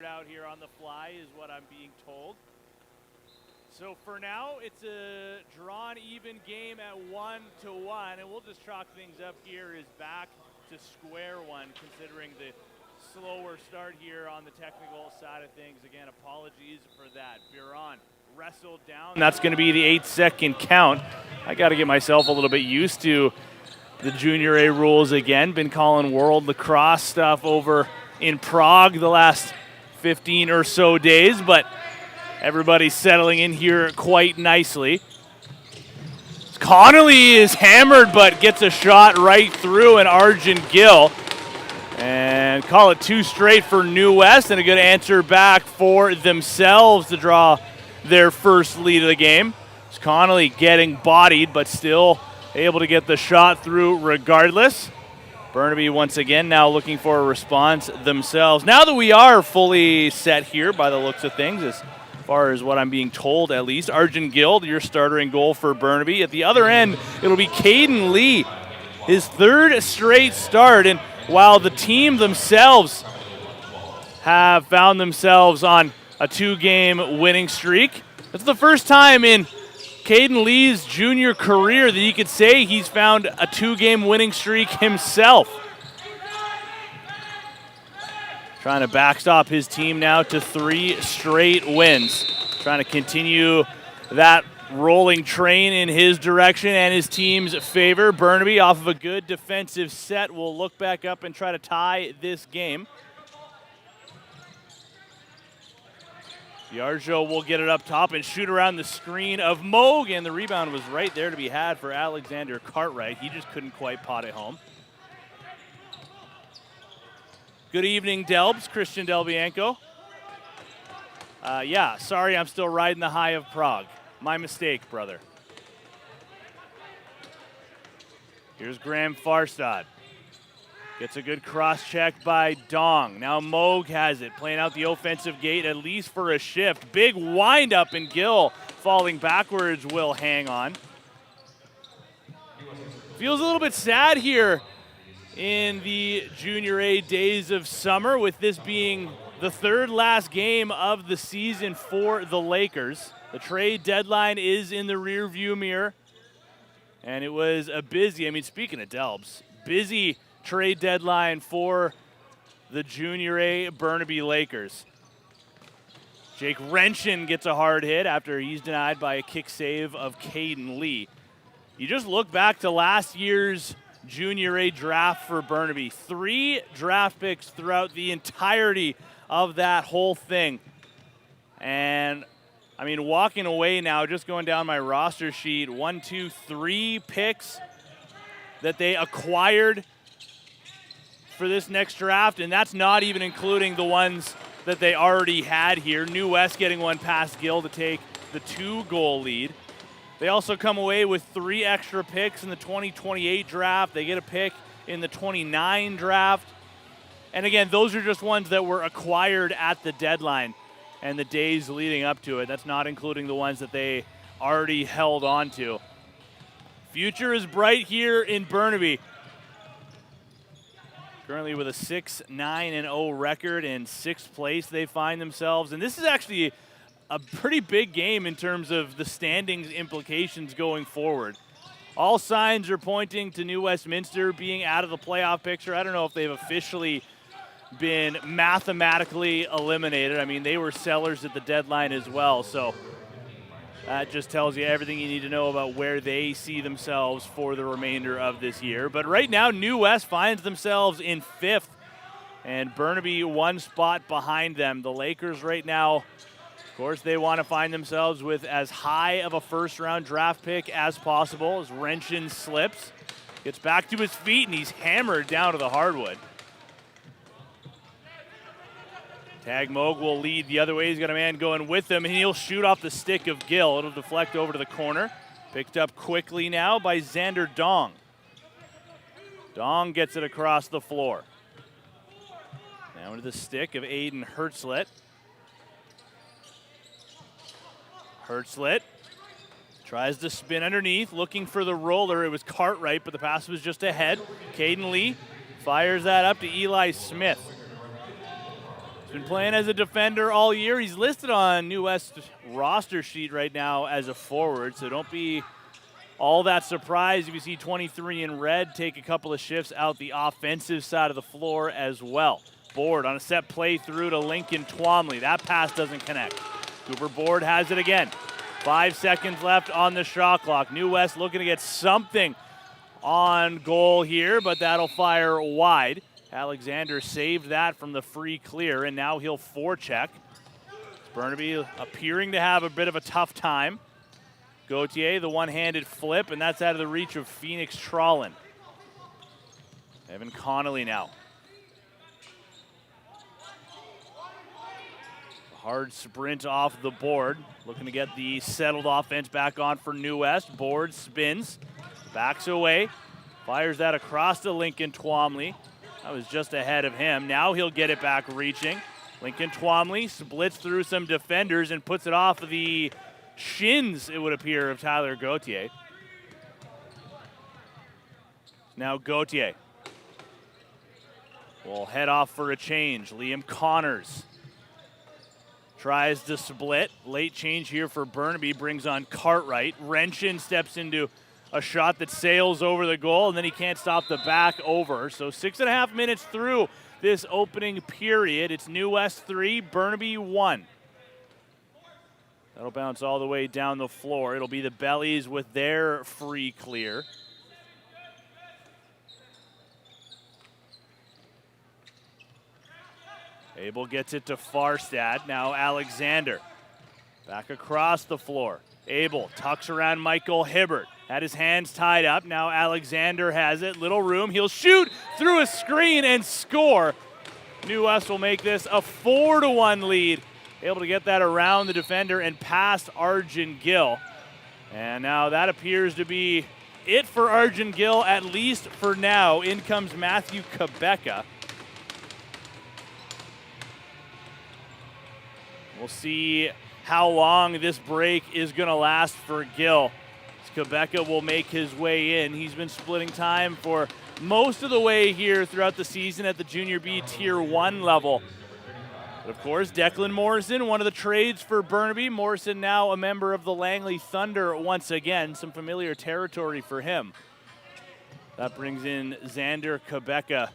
out here on the fly is what I'm being told. So for now, it's a drawn even game at 1-1, and we'll just chalk things up here is back to square one, considering the slower start here on the technical side of things. Again, apologies for that. Buron wrestled down. And that's going to be the 8-second count. I got to get myself a little bit used to the Junior A rules again. Been calling World Lacrosse stuff over in Prague the last 15 or so days, but everybody's settling in here quite nicely. Connolly is hammered, but gets a shot right through, and Arjun Gill. And call it 2 straight for New West, and a good answer back for themselves to draw their first lead of the game. It's Connolly getting bodied, but still able to get the shot through regardless. Burnaby once again now looking for a response themselves. Now that we are fully set here by the looks of things, as far as what I'm being told at least, Arjun Gill, your starter in goal for Burnaby. At the other end, it'll be Caden Lee, his 3rd straight start. And while the team themselves have found themselves on a 2-game winning streak, it's the first time in Caden Lee's junior career that you could say he's found a 2-game winning streak himself. Trying to backstop his team now to 3 straight wins. Trying to continue that rolling train in his direction and his team's favor. Burnaby, off of a good defensive set, will look back up and try to tie this game. Yarjo will get it up top and shoot around the screen of Moog, and the rebound was right there to be had for Alexander Cartwright. He just couldn't quite pot it home. Good evening, Delbs. Christian Delbianco. Yeah, sorry, I'm still riding the high of Prague. My mistake, brother. Here's Graham Farstad. Gets a good cross-check by Dong. Now Moog has it, playing out the offensive gate, at least for a shift. Big wind-up, and Gill, falling backwards, will hang on. Feels a little bit sad here in the Junior A days of summer, with this being the 3rd last game of the season for the Lakers. The trade deadline is in the rearview mirror, and it was a busy, speaking of Delbs, busy trade deadline for the Junior A Burnaby Lakers. Jake Renshin gets a hard hit after he's denied by a kick save of Caden Lee. You just look back to last year's Junior A draft for Burnaby. 3 draft picks throughout the entirety of that whole thing. And walking away now, just going down my roster sheet, 1, 2, 3 picks that they acquired for this next draft, and that's not even including the ones that they already had here. New West getting one past Gill to take the 2-goal lead. They also come away with 3 extra picks in the 2028 draft. They get a pick in the 29 draft. And again, those are just ones that were acquired at the deadline and the days leading up to it. That's not including the ones that they already held on to. Future is bright here in Burnaby. Currently with a 6-9-0 record, in 6th place they find themselves. And this is actually a pretty big game in terms of the standings implications going forward. All signs are pointing to New Westminster being out of the playoff picture. I don't know if they've officially been mathematically eliminated. They were sellers at the deadline as well, so that just tells you everything you need to know about where they see themselves for the remainder of this year. But right now, New West finds themselves in 5th, and Burnaby 1 spot behind them. The Lakers right now, of course, they want to find themselves with as high of a first-round draft pick as possible, as Renshin slips, gets back to his feet, and he's hammered down to the hardwood. Tag Moog will lead the other way. He's got a man going with him, and he'll shoot off the stick of Gill. It'll deflect over to the corner. Picked up quickly now by Xander Dong. Dong gets it across the floor. Now into the stick of Aiden Hertzlet. Hertzlet tries to spin underneath, looking for the roller. It was Cartwright, but the pass was just ahead. Caden Lee fires that up to Eli Smith. He's been playing as a defender all year. He's listed on New West roster sheet right now as a forward, so don't be all that surprised if you see 23 in red take a couple of shifts out the offensive side of the floor as well. Board on a set play through to Lincoln Twomley. That pass doesn't connect. Cooper Board has it again. 5 seconds left on the shot clock. New West looking to get something on goal here, but that'll fire wide. Alexander saved that from the free clear, and now he'll forecheck. Burnaby appearing to have a bit of a tough time. Gauthier, the one-handed flip, and that's out of the reach of Phoenix Trollin. Evan Connolly now. Hard sprint off the board. Looking to get the settled offense back on for New West. Board spins, backs away, fires that across to Lincoln Twomley. That was just ahead of him. Now he'll get it back reaching. Lincoln Twomley splits through some defenders and puts it off of the shins, it would appear, of Tyler Gauthier. Now Gauthier will head off for a change. Liam Connors tries to split. Late change here for Burnaby, brings on Cartwright. Wrenchin steps into a shot that sails over the goal, and then he can't stop the back over. So 6.5 minutes through this opening period. It's New West 3, Burnaby 1. That'll bounce all the way down the floor. It'll be the Bellies with their free clear. Abel gets it to Farstad. Now Alexander back across the floor. Abel tucks around Michael Hibbert. Had his hands tied up. Now Alexander has it. Little room. He'll shoot through a screen and score. New West will make this a 4-1 lead. Able to get that around the defender and past Arjun Gill. And now that appears to be it for Arjun Gill, at least for now. In comes Matthew Quebeca. We'll see how long this break is going to last for Gill. Quebeca will make his way in. He's been splitting time for most of the way here throughout the season at the Junior B Tier 1 level. But of course, Declan Morrison, one of the trades for Burnaby. Morrison now a member of the Langley Thunder once again. Some familiar territory for him. That brings in Xander Quebeca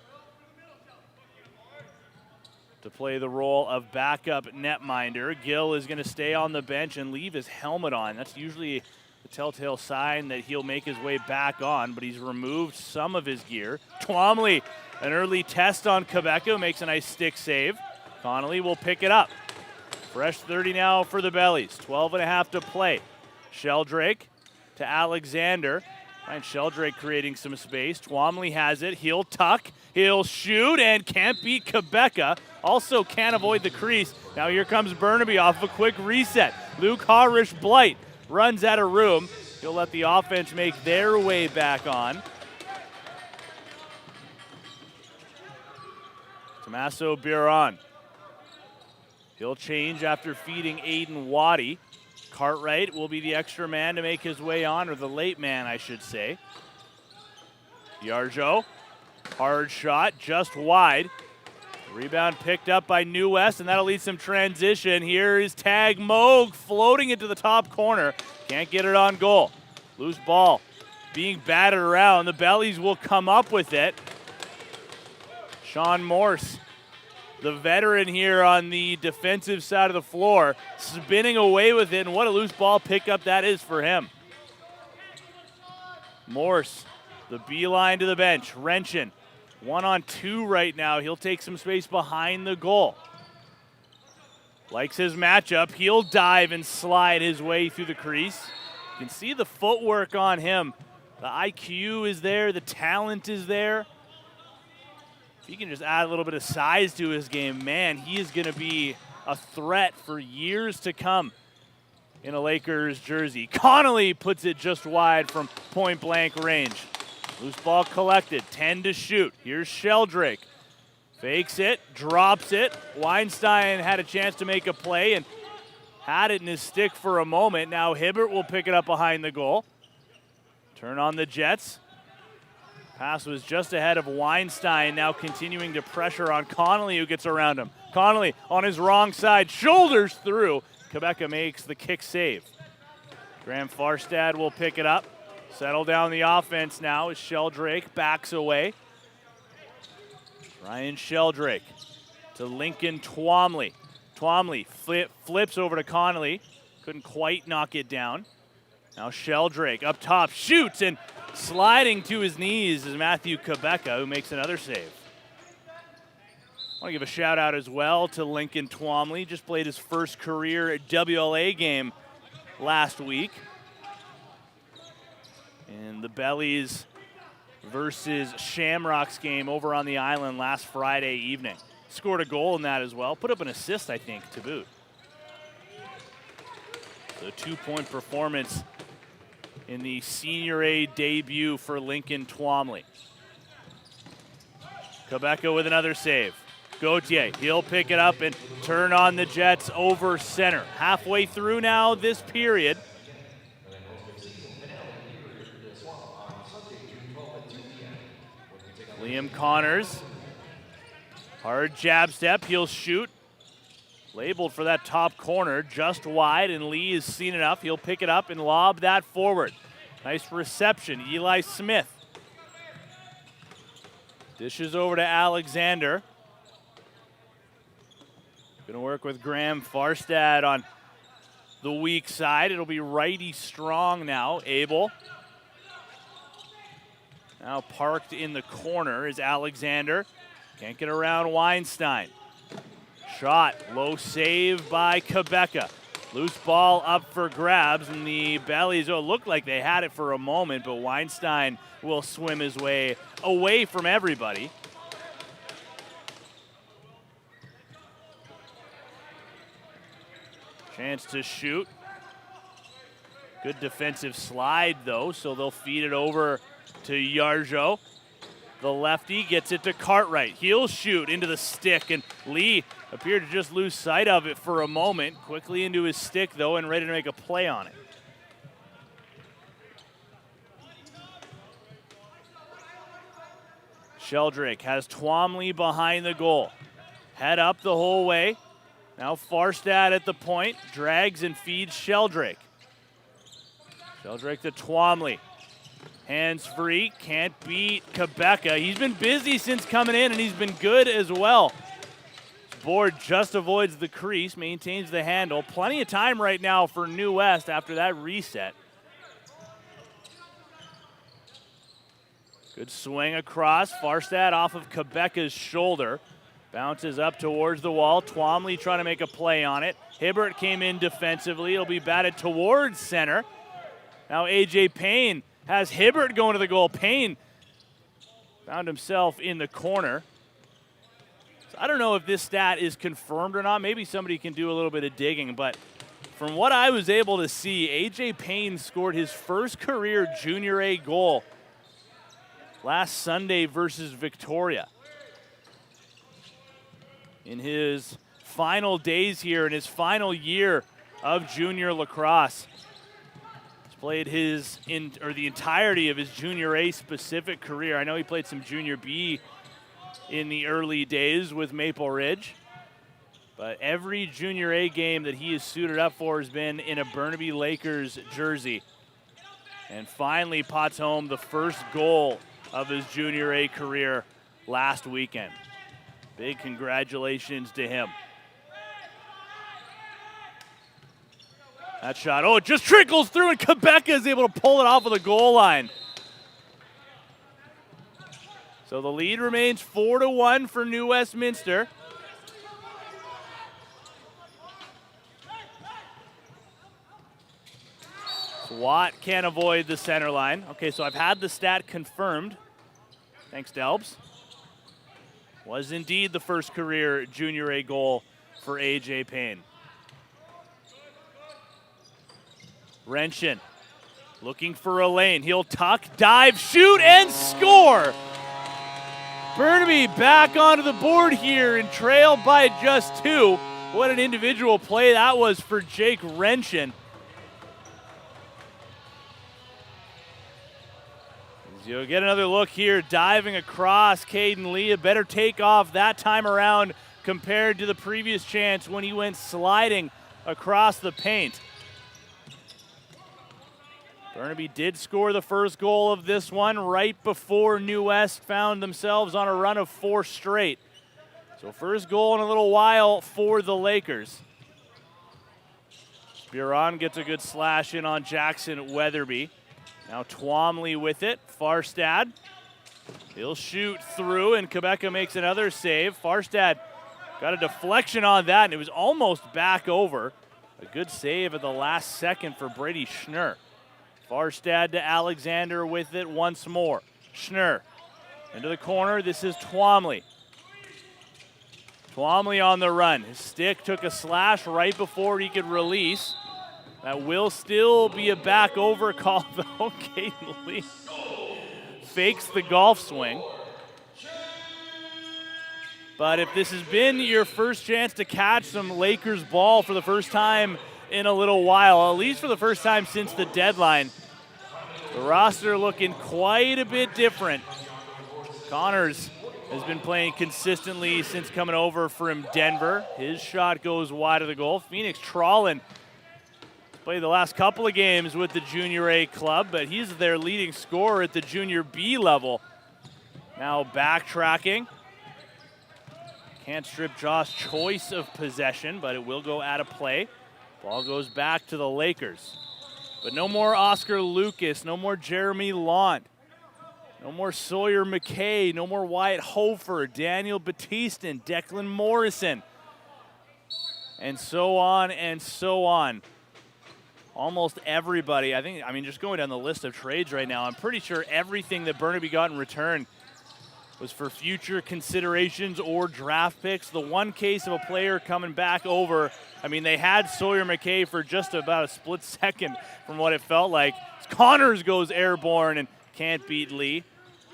to play the role of backup netminder. Gill is going to stay on the bench and leave his helmet on. That's usually the telltale sign that he'll make his way back on, but he's removed some of his gear. Twomley, an early test on Quebeca, makes a nice stick save. Connolly will pick it up. Fresh 30 now for the Bellies. 12.5 to play. Sheldrake to Alexander. And Sheldrake creating some space. Twomley has it. He'll tuck. He'll shoot and can't beat Quebeca. Also can't avoid the crease. Now here comes Burnaby off a quick reset. Luke Harish-Blight runs out of room. He'll let the offense make their way back on. Tommaso Biron. He'll change after feeding Aiden Waddy. Cartwright will be the extra man to make his way on, or the late man, I should say. Yarjo, hard shot, just wide. Rebound picked up by New West, and that'll lead some transition. Here is Tag Moog floating into the top corner. Can't get it on goal. Loose ball being batted around. The Bellies will come up with it. Sean Morse, the veteran here on the defensive side of the floor, spinning away with it, and what a loose ball pickup that is for him. Morse, the beeline to the bench. Wrenchin, 1-on-2 right now. He'll take some space behind the goal. Likes his matchup. He'll dive and slide his way through the crease. You can see the footwork on him. The IQ is there. The talent is there. If he can just add a little bit of size to his game, man, he is going to be a threat for years to come in a Lakers jersey. Connolly puts it just wide from point-blank range. Loose ball collected, 10 to shoot. Here's Sheldrake. Fakes it, drops it. Weinstein had a chance to make a play and had it in his stick for a moment. Now Hibbert will pick it up behind the goal. Turn on the Jets. Pass was just ahead of Weinstein, now continuing to pressure on Connolly, who gets around him. Connolly on his wrong side, shoulders through. Quebeca makes the kick save. Graham Farstad will pick it up. Settle down the offense now as Sheldrake backs away. Ryan Sheldrake to Lincoln Twomley. Twomley flips over to Connolly. Couldn't quite knock it down. Now Sheldrake up top, shoots, and sliding to his knees is Matthew Quebeca, who makes another save. I want to give a shout out as well to Lincoln Twomley. Just played his first career WLA game last week. In the Bellies versus Shamrocks game over on the island last Friday evening. Scored a goal in that as well. Put up an assist, I think, to boot. So a 2-point performance in the Senior A debut for Lincoln Twomley. Quebeca with another save. Gauthier, he'll pick it up and turn on the Jets over center. Halfway through now this period. Liam Connors, hard jab step, he'll shoot. Labeled for that top corner, just wide, and Lee has seen enough. He'll pick it up and lob that forward. Nice reception, Eli Smith. Dishes over to Alexander. Gonna work with Graham Farstad on the weak side. It'll be righty strong now, Abel. Now parked in the corner is Alexander. Can't get around Weinstein. Shot, low save by Quebeca. Loose ball up for grabs, and the Bellies looked like they had it for a moment, but Weinstein will swim his way away from everybody. Chance to shoot. Good defensive slide, though, so they'll feed it over to Yarjo. The lefty gets it to Cartwright. He'll shoot into the stick, and Lee appeared to just lose sight of it for a moment. Quickly into his stick, though, and ready to make a play on it. Sheldrake has Twomley behind the goal. Head up the whole way. Now Farstad at the point. Drags and feeds Sheldrake. Sheldrake to Twomley. Hands free, can't beat Quebeca. He's been busy since coming in, and he's been good as well. Board just avoids the crease, maintains the handle. Plenty of time right now for New West after that reset. Good swing across. Farstad off of Quebeca's shoulder. Bounces up towards the wall. Twomley trying to make a play on it. Hibbert came in defensively. It'll be batted towards center. Now A.J. Payne has Hibbert going to the goal. Payne found himself in the corner. So I don't know if this stat is confirmed or not. Maybe somebody can do a little bit of digging, but from what I was able to see, A.J. Payne scored his first career Junior A goal last Sunday versus Victoria. In his final days here, in his final year of junior lacrosse. Played the entirety of his Junior A specific career. I know he played some Junior B in the early days with Maple Ridge, but every Junior A game that he has suited up for has been in a Burnaby Lakers jersey. And finally pots home the first goal of his Junior A career last weekend. Big congratulations to him. That shot, it just trickles through, and Quebeca is able to pull it off of the goal line. So the lead remains 4-1 for New Westminster. Watt can't avoid the center line. Okay, so I've had the stat confirmed. Thanks, Delbs. Was indeed the first career Junior A goal for A.J. Payne. Renshin looking for a lane. He'll tuck, dive, shoot, and score. Burnaby back onto the board here and trail by just 2. What an individual play that was for Jake Renshin. You'll get another look here, diving across. Caden Lee, a better takeoff that time around compared to the previous chance when he went sliding across the paint. Burnaby did score the first goal of this one right before New West found themselves on a run of 4 straight. So first goal in a little while for the Lakers. Buron gets a good slash in on Jackson Weatherby. Now Twomley with it. Farstad. He'll shoot through, and Quebeca makes another save. Farstad got a deflection on that, and it was almost back over. A good save at the last second for Brady Schnurr. Farstad to Alexander with it once more. Schnurr into the corner. This is Twomley. Twomley on the run. His stick took a slash right before he could release. That will still be a back over call, though. Caden Lee fakes the golf swing. But if this has been your first chance to catch some Lakers ball for the first time in a little while, at least for the first time since the deadline, the roster looking quite a bit different. Connors has been playing consistently since coming over from Denver. His shot goes wide of the goal. Phoenix Trollin played the last couple of games with the Junior A club, but he's their leading scorer at the Junior B level. Now backtracking. Can't strip Josh choice of possession, but it will go out of play. Ball goes back to the Lakers. But no more Oscar Lucas, no more Jeremy Lant, no more Sawyer McKay, no more Wyatt Hofer, Daniel Batiston, Declan Morrison, and so on and so on. Almost everybody, I mean, just going down the list of trades right now, I'm pretty sure everything that Burnaby got in return was for future considerations or draft picks. The one case of a player coming back over, I mean, they had Sawyer McKay for just about a split second from what it felt like. Connors goes airborne and can't beat Lee.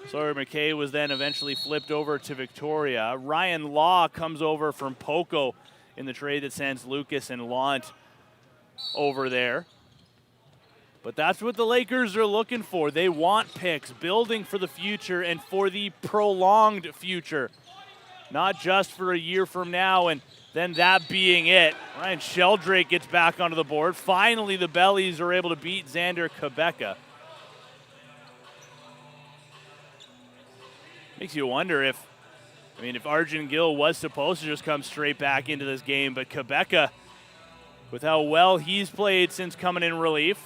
Sawyer McKay was then eventually flipped over to Victoria. Ryan Law comes over from Poco in the trade that sends Lucas and Lant over there. But that's what the Lakers are looking for. They want picks, building for the future and for the prolonged future. Not just for a year from now and then that being it. Ryan Sheldrake gets back onto the board. Finally, the Bellies are able to beat Xander Quebeca. Makes you wonder if Arjun Gill was supposed to just come straight back into this game, but Quebeca, with how well he's played since coming in relief,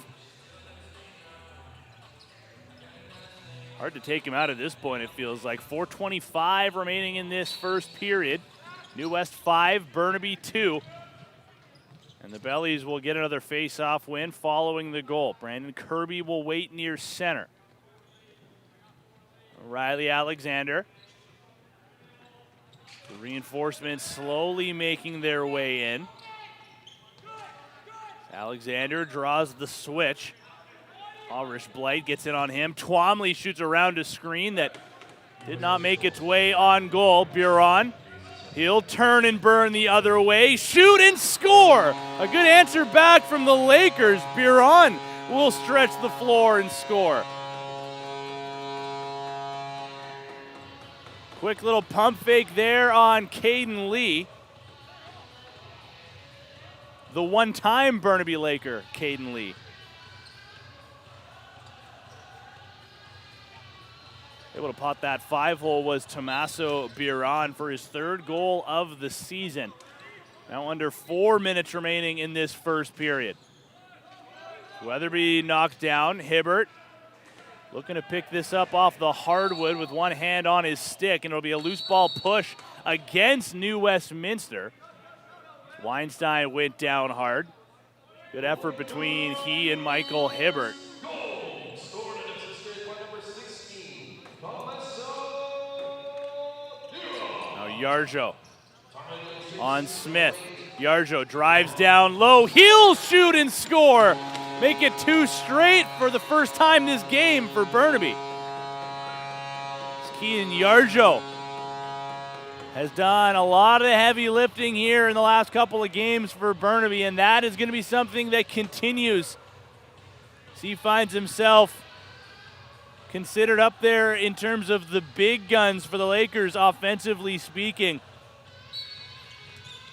hard to take him out at this point, it feels like. 4:25 remaining in this first period. New West 5, Burnaby 2. And the Bellies will get another face-off win following the goal. Brandon Kirby will wait near center. Riley Alexander. The reinforcements slowly making their way in. Alexander draws the switch. Ulrich Blight gets in on him. Twomley shoots around a screen that did not make its way on goal. Buron, he'll turn and burn the other way. Shoot and score! A good answer back from the Lakers. Buron will stretch the floor and score. Quick little pump fake there on Caden Lee. The one-time Burnaby Laker, Caden Lee. Able to pot that 5-hole was Tommaso Buron for his 3rd goal of the season. Now under 4 minutes remaining in this first period. Weatherby knocked down. Hibbert looking to pick this up off the hardwood with one hand on his stick, and it'll be a loose ball push against New Westminster. Weinstein went down hard. Good effort between he and Michael Hibbert. Now Yarjo on Smith. Yarjo drives down low. He'll shoot and score. Make it 2 straight for the first time this game for Burnaby. Keaton Yarjo has done a lot of the heavy lifting here in the last couple of games for Burnaby, and that is going to be something that continues. As he finds himself considered up there in terms of the big guns for the Lakers, offensively speaking.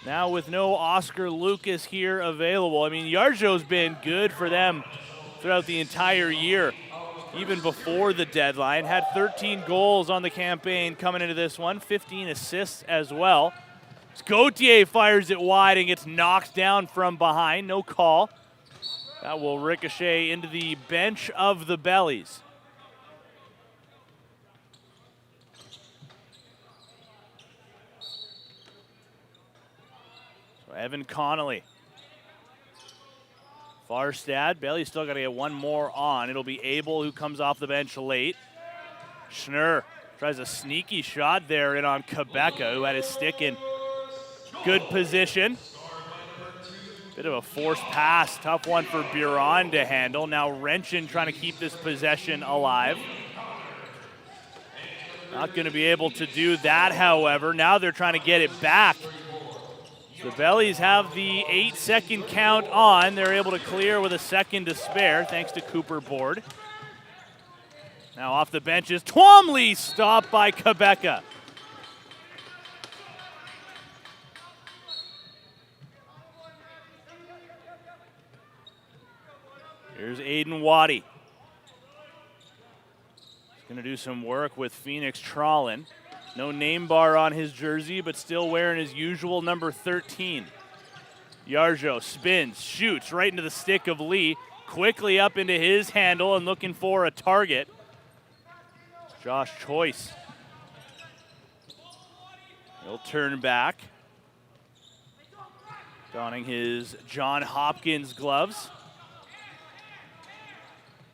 Now with no Oscar Lucas here available. I mean, Yarjo's been good for them throughout the entire year, even before the deadline. Had 13 goals on the campaign coming into this one, 15 assists as well. Gauthier fires it wide and gets knocked down from behind. No call. That will ricochet into the bench of the Bellies. So Evan Connolly. Farstad. Bellies still got to get one more on. It'll be Abel who comes off the bench late. Schnurr tries a sneaky shot there in on Quebeca, who had his stick in good position. Bit of a forced pass, tough one for Buron to handle. Now Wrenchin trying to keep this possession alive. Not going to be able to do that, however. Now they're trying to get it back. The Bellies have the 8-second count on. They're able to clear with a second to spare, thanks to Cooper Board. Now off the bench is Twomley, stopped by Quebeca. Here's Aiden Waddy. He's going to do some work with Phoenix Trollen. No name bar on his jersey, but still wearing his usual number 13. Yarjo spins, shoots right into the stick of Lee. Quickly up into his handle and looking for a target. Josh Choice. He'll turn back. Donning his John Hopkins gloves.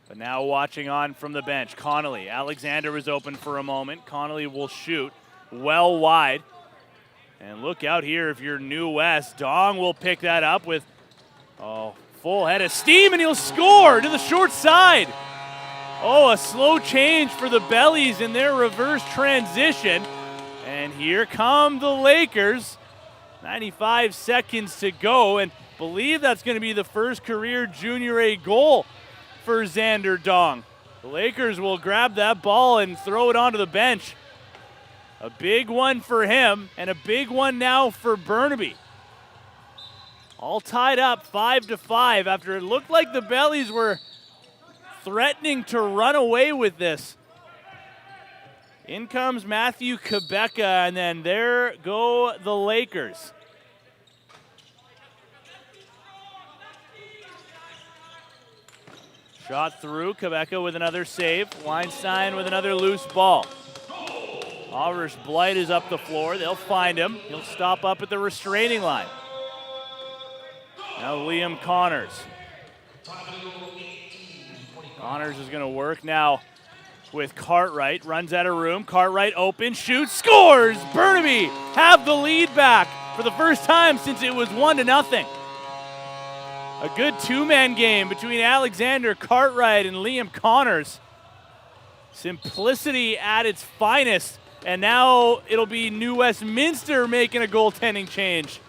But now watching on from the bench, Connolly. Alexander was open for a moment. Connolly will shoot well wide. And look out here if you're New West. Dong will pick that up with full head of steam, and he'll score to the short side. Oh, a slow change for the Bellies in their reverse transition. And here come the Lakers. 95 seconds to go, and believe that's going to be the first career Junior A goal for Xander Dong. The Lakers will grab that ball and throw it onto the bench. A big one for him, and a big one now for Burnaby. All tied up 5-5 after it looked like the Bellies were threatening to run away with this. In comes Matthew Quebeca, and then there go the Lakers. Shot through, Quebeca with another save. Weinstein with another loose ball. Augers Blight is up the floor. They'll find him. He'll stop up at the restraining line. Now Liam Connors. Connors is going to work now with Cartwright. Runs out of room. Cartwright open, shoots, scores! Burnaby have the lead back for the first time since it was 1-0. A good two-man game between Alexander Cartwright and Liam Connors. Simplicity at its finest. And now it'll be New Westminster making a goaltending change.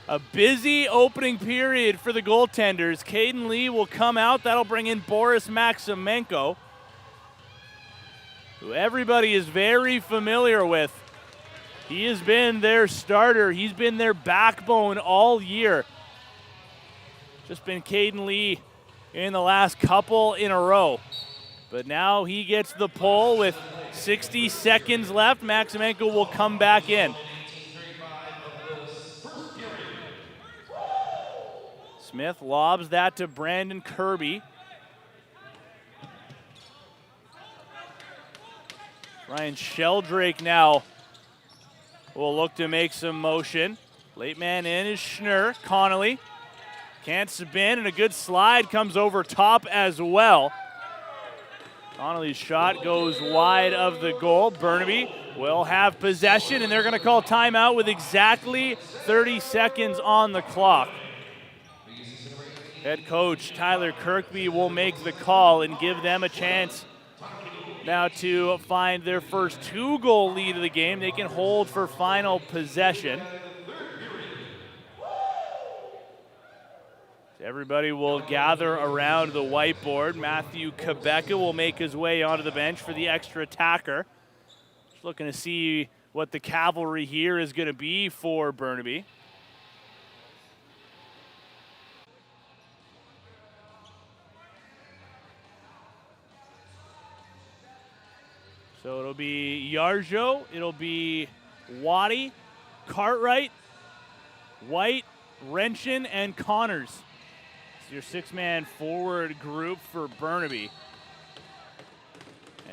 A busy opening period for the goaltenders. Caden Lee will come out. That'll bring in Boris Maximenko, who everybody is very familiar with. He has been their starter. He's been their backbone all year. Just been Caden Lee in the last couple in a row. But now he gets the pull with 60 seconds left. Maximenko will come back in. Smith lobs that to Brandon Kirby. Ryan Sheldrake now will look to make some motion. Late man in is Schnurr. Connolly can't spin, and a good slide comes over top as well. Connolly's shot goes wide of the goal. Burnaby will have possession, and they're going to call timeout with exactly 30 seconds on the clock. Head coach Tyler Kirkby will make the call and give them a chance now to find their first 2-goal lead of the game. They can hold for final possession. Everybody will gather around the whiteboard. Matthew Quebeca will make his way onto the bench for the extra attacker. Just looking to see what the cavalry here is going to be for Burnaby. So it'll be Yarjo, it'll be Waddy, Cartwright, White, Wrenchin, and Connors. It's your six-man forward group for Burnaby.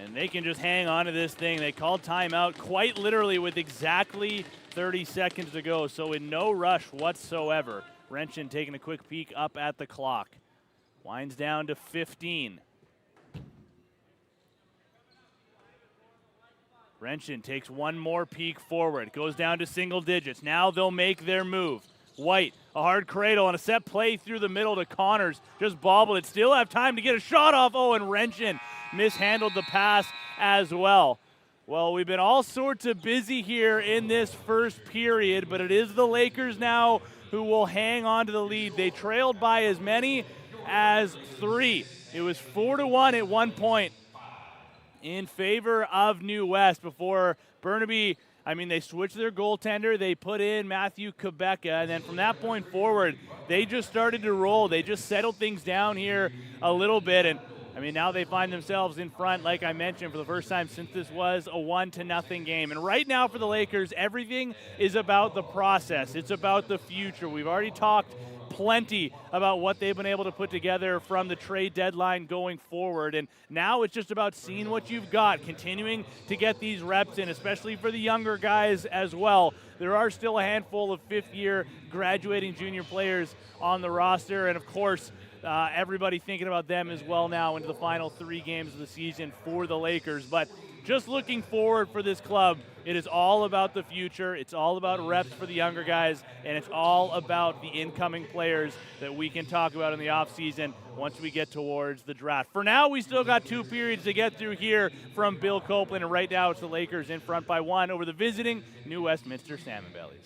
And they can just hang on to this thing. They called timeout quite literally with exactly 30 seconds to go, so in no rush whatsoever. Wrenchin taking a quick peek up at the clock. Winds down to 15. Wrenchin takes one more peek forward, goes down to single digits. Now they'll make their move. White, a hard cradle and a set play through the middle to Connors. Just bobbled it, still have time to get a shot off. Oh, and Wrenchin mishandled the pass as well. Well, we've been all sorts of busy here in this first period, but it is the Lakers now who will hang on to the lead. They trailed by as many as 3. It was 4-1 at one point in favor of New West before Burnaby, they switched their goaltender. They put in Matthew Quebeca, and then from that point forward, they just started to roll. They just settled things down here a little bit, and now they find themselves in front, like I mentioned, for the first time since this was a 1-0 game. And right now for the Lakers, everything is about the process. It's about the future. We've already talked plenty about what they've been able to put together from the trade deadline going forward, and now it's just about seeing what you've got, continuing to get these reps in, especially for the younger guys as well. There are still a handful of fifth-year graduating junior players on the roster, and of course everybody thinking about them as well now into the final 3 games of the season for the Lakers. But just looking forward for this club, it is all about the future. It's all about reps for the younger guys, and it's all about the incoming players that we can talk about in the offseason once we get towards the draft. For now, we still got 2 periods to get through here from Bill Copeland, and right now it's the Lakers in front by 1 over the visiting New Westminster Salmonbellies.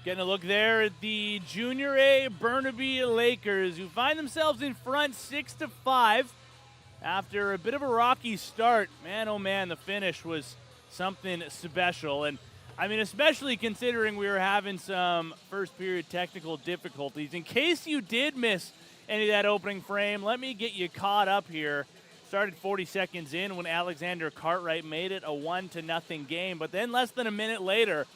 Getting a look there at the Junior A Burnaby Lakers, who find themselves in front 6-5 after a bit of a rocky start. Man, oh man, the finish was something special. And I mean, especially considering we were having some first period technical difficulties. In case you did miss any of that opening frame, let me get you caught up here. Started 40 seconds in when Alexander Cartwright made it a 1-0 game. But then less than a minute later,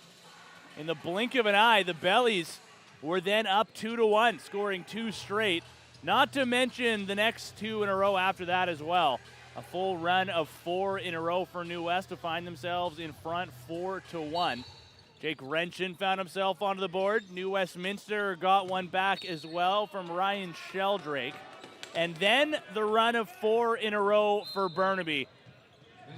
in the blink of an eye, the Bellies were then up 2-1, scoring 2 straight. Not to mention the next 2 in a row after that as well. A full run of 4 in a row for New West to find themselves in front 4-1. Jake Renshin found himself onto the board. New Westminster got one back as well from Ryan Sheldrake. And then the run of 4 in a row for Burnaby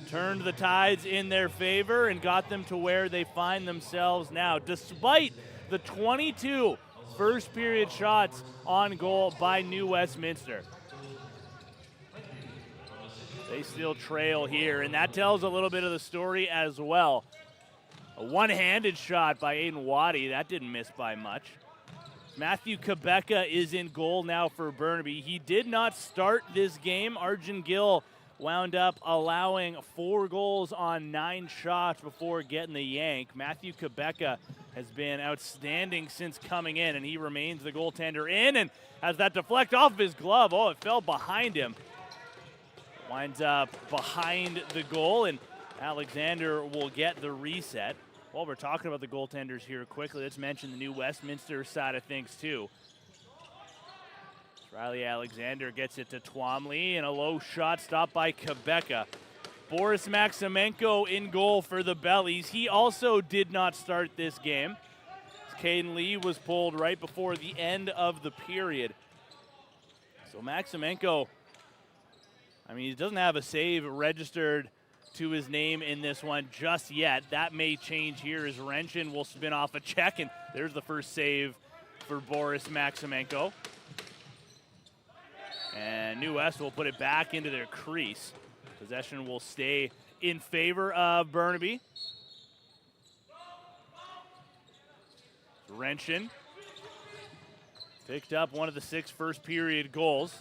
turned the tides in their favor and got them to where they find themselves now, despite the 22 first period shots on goal by New Westminster. They still trail here, and that tells a little bit of the story as well. A one-handed shot by Aiden Waddy. That didn't miss by much. Matthew Quebeca is in goal now for Burnaby. He did not start this game. Arjun Gill wound up allowing 4 goals on 9 shots before getting the yank. Matthew Quebeca has been outstanding since coming in, and he remains the goaltender in, and has that deflect off of his glove. Oh, it fell behind him. Winds up behind the goal, and Alexander will get the reset. While we're talking about the goaltenders here quickly, let's mention the New Westminster side of things too. Riley Alexander gets it to Twomley, and a low shot stopped by Quebeca. Boris Maximenko in goal for the Bellies. He also did not start this game. Caden Lee was pulled right before the end of the period. So Maximenko, I mean, he doesn't have a save registered to his name in this one just yet. That may change here as Renshin will spin off a check, and there's the first save for Boris Maximenko. And New West will put it back into their crease. Possession will stay in favor of Burnaby. Renshin picked up one of the 6 first period goals.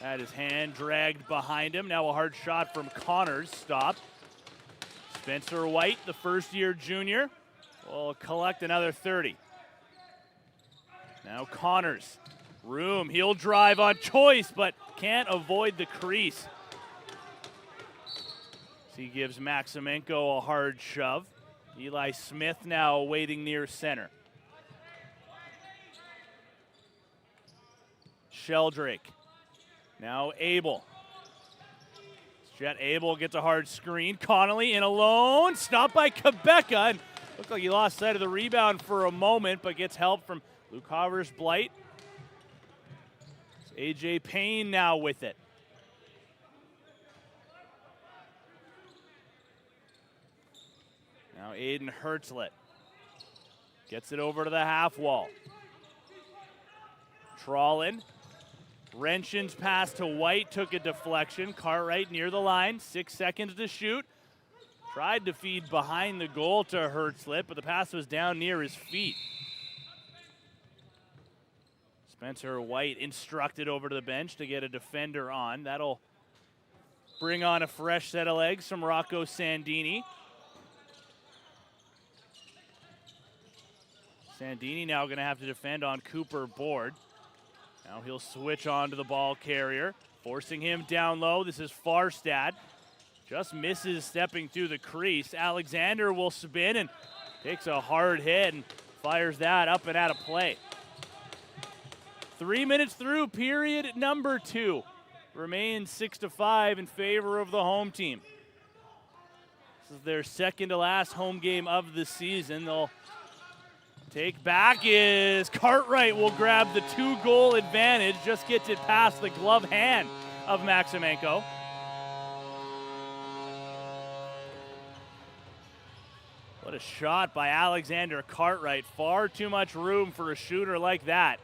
Had his hand dragged behind him. Now a hard shot from Connors, stopped. Spencer White, the first-year junior, will collect another 30. Now Connors, room, he'll drive on choice, but can't avoid the crease. So he gives Maximenko a hard shove. Eli Smith now waiting near center. Sheldrake. Now Abel. Jet Abel gets a hard screen. Connolly in alone. Stopped by Quebeca. And looked like he lost sight of the rebound for a moment, but gets help from Luke Blight. It's AJ Payne now with it. Now Aiden Hertzlet gets it over to the half wall. Trollin. Renshin's pass to White took a deflection. Cartwright near the line, 6 seconds to shoot. Tried to feed behind the goal to Hertzlet, but the pass was down near his feet. Spencer White instructed over to the bench to get a defender on. That'll bring on a fresh set of legs from Rocco Sandini. Sandini now going to have to defend on Cooper Board. Now he'll switch on to the ball carrier, forcing him down low. This is Farstad. Just misses stepping through the crease. Alexander will spin and takes a hard hit and fires that up and out of play. 3 minutes through period number 2. Remains 6-5 in favor of the home team. This is their second to last home game of the season. They'll take back is Cartwright will grab the 2-goal advantage, just gets it past the glove hand of Maximenko. What a shot by Alexander Cartwright. Far too much room for a shooter like that.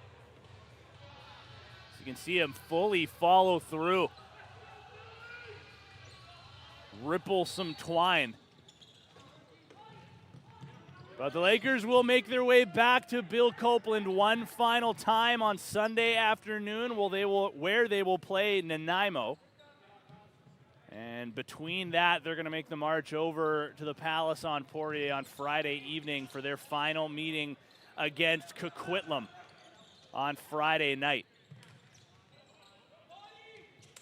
So you can see him fully follow through. Ripple some twine. But the Lakers will make their way back to Bill Copeland one final time on Sunday afternoon, where they will play Nanaimo. And between that, they're going to make the march over to the Palace on Poirier on Friday evening for their final meeting against Coquitlam on Friday night.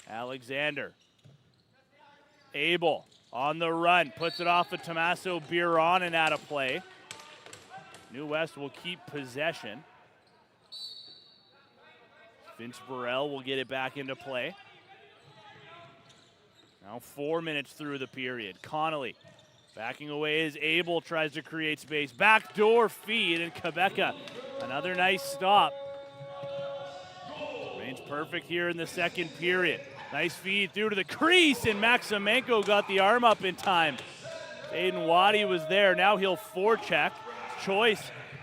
Alexander. Abel on the run, puts it off of Tommaso Biron and out of play. New West will keep possession. Vince Burrell will get it back into play. Now 4 minutes through the period. Connolly backing away as Abel tries to create space. Backdoor feed, and Quebeca, another nice stop. Remains perfect here in the second period. Nice feed through to the crease, and Maximenko got the arm up in time. Aiden Waddy was there. Now he'll forecheck. Choice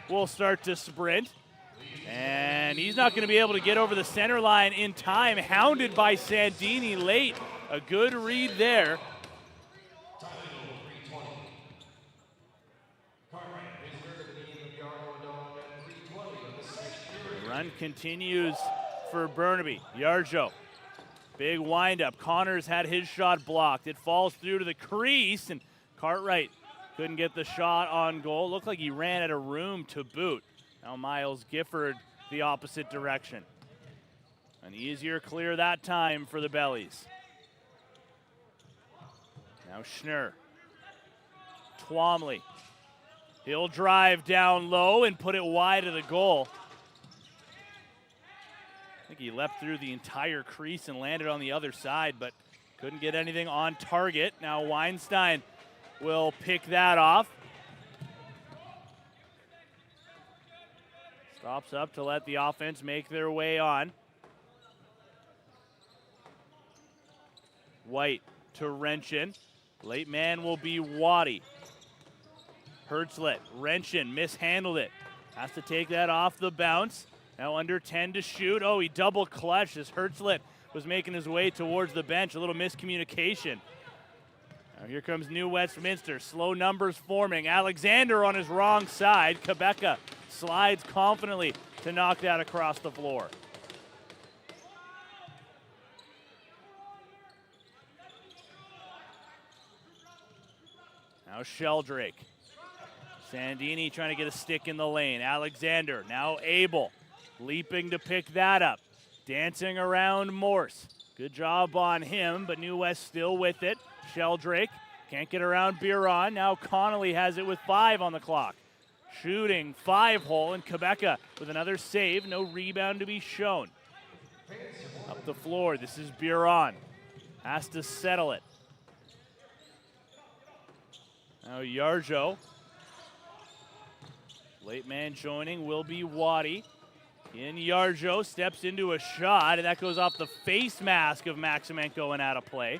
will start to sprint. And he's not going to be able to get over the center line in time. Hounded by Sandini late. A good read there. The run continues for Burnaby. Yarjo. Big windup. Connors had his shot blocked. It falls through to the crease, and Cartwright couldn't get the shot on goal. Looked like he ran out of room to boot. Now Miles Gifford the opposite direction. An easier clear that time for the Bellies. Now Schnurr. Twomley. He'll drive down low and put it wide of the goal. I think he leapt through the entire crease and landed on the other side, but couldn't get anything on target. Now Weinstein will pick that off. Stops up to let the offense make their way on. White to Renshin. Late man will be Waddy. Hertzlet, Renshin mishandled it. Has to take that off the bounce. Now under 10 to shoot. Oh, he double clutched as Hertzlet was making his way towards the bench. A little miscommunication. Now here comes New Westminster. Slow numbers forming. Alexander on his wrong side. Quebeca slides confidently to knock that across the floor. Now Sheldrake. Sandini trying to get a stick in the lane. Alexander, now Abel, leaping to pick that up. Dancing around Morse. Good job on him, but New West still with it. Sheldrake can't get around Biron. Now Connolly has it with 5 on the clock. Shooting 5-hole, and Quebeca with another save. No rebound to be shown. Up the floor, this is Biron. Has to settle it. Now Yarjo. Late man joining will be Waddy. In Yarjo, steps into a shot, and that goes off the face mask of Maximenko and out of play.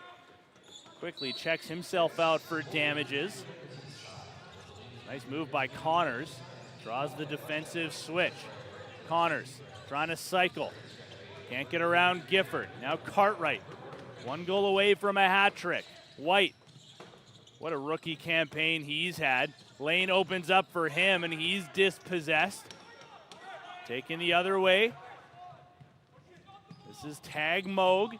Quickly checks himself out for damages. Nice move by Connors. Draws the defensive switch. Connors trying to cycle. Can't get around Gifford. Now Cartwright. 1 goal away from a hat trick. White. What a rookie campaign he's had. Lane opens up for him, and he's dispossessed. Taken the other way. This is Tag Moog.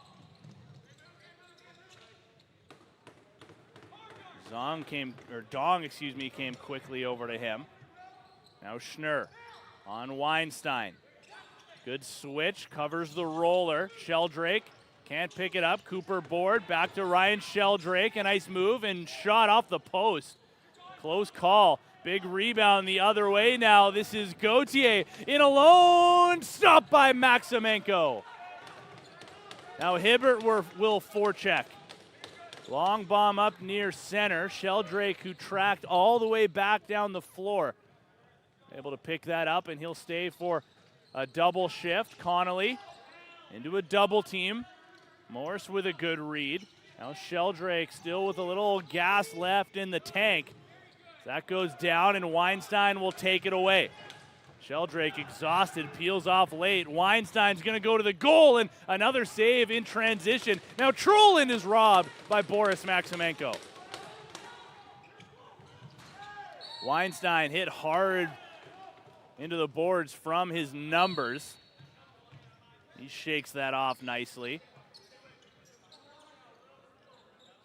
Dong came quickly over to him. Now Schnurr on Weinstein. Good switch, covers the roller. Sheldrake can't pick it up. Cooper board, back to Ryan Sheldrake. A nice move and shot off the post. Close call. Big rebound the other way now. This is Gauthier in alone. Stopped by Maximenko. Now Hibbert will forecheck. Long bomb up near center. Sheldrake, who tracked all the way back down the floor, able to pick that up, and he'll stay for a double shift. Connolly into a double team. Morse with a good read. Now Sheldrake still with a little gas left in the tank. That goes down, and Weinstein will take it away. Sheldrake exhausted, peels off late. Weinstein's going to go to the goal, and another save in transition. Now Trulin is robbed by Boris Maximenko. Weinstein hit hard into the boards from his numbers. He shakes that off nicely.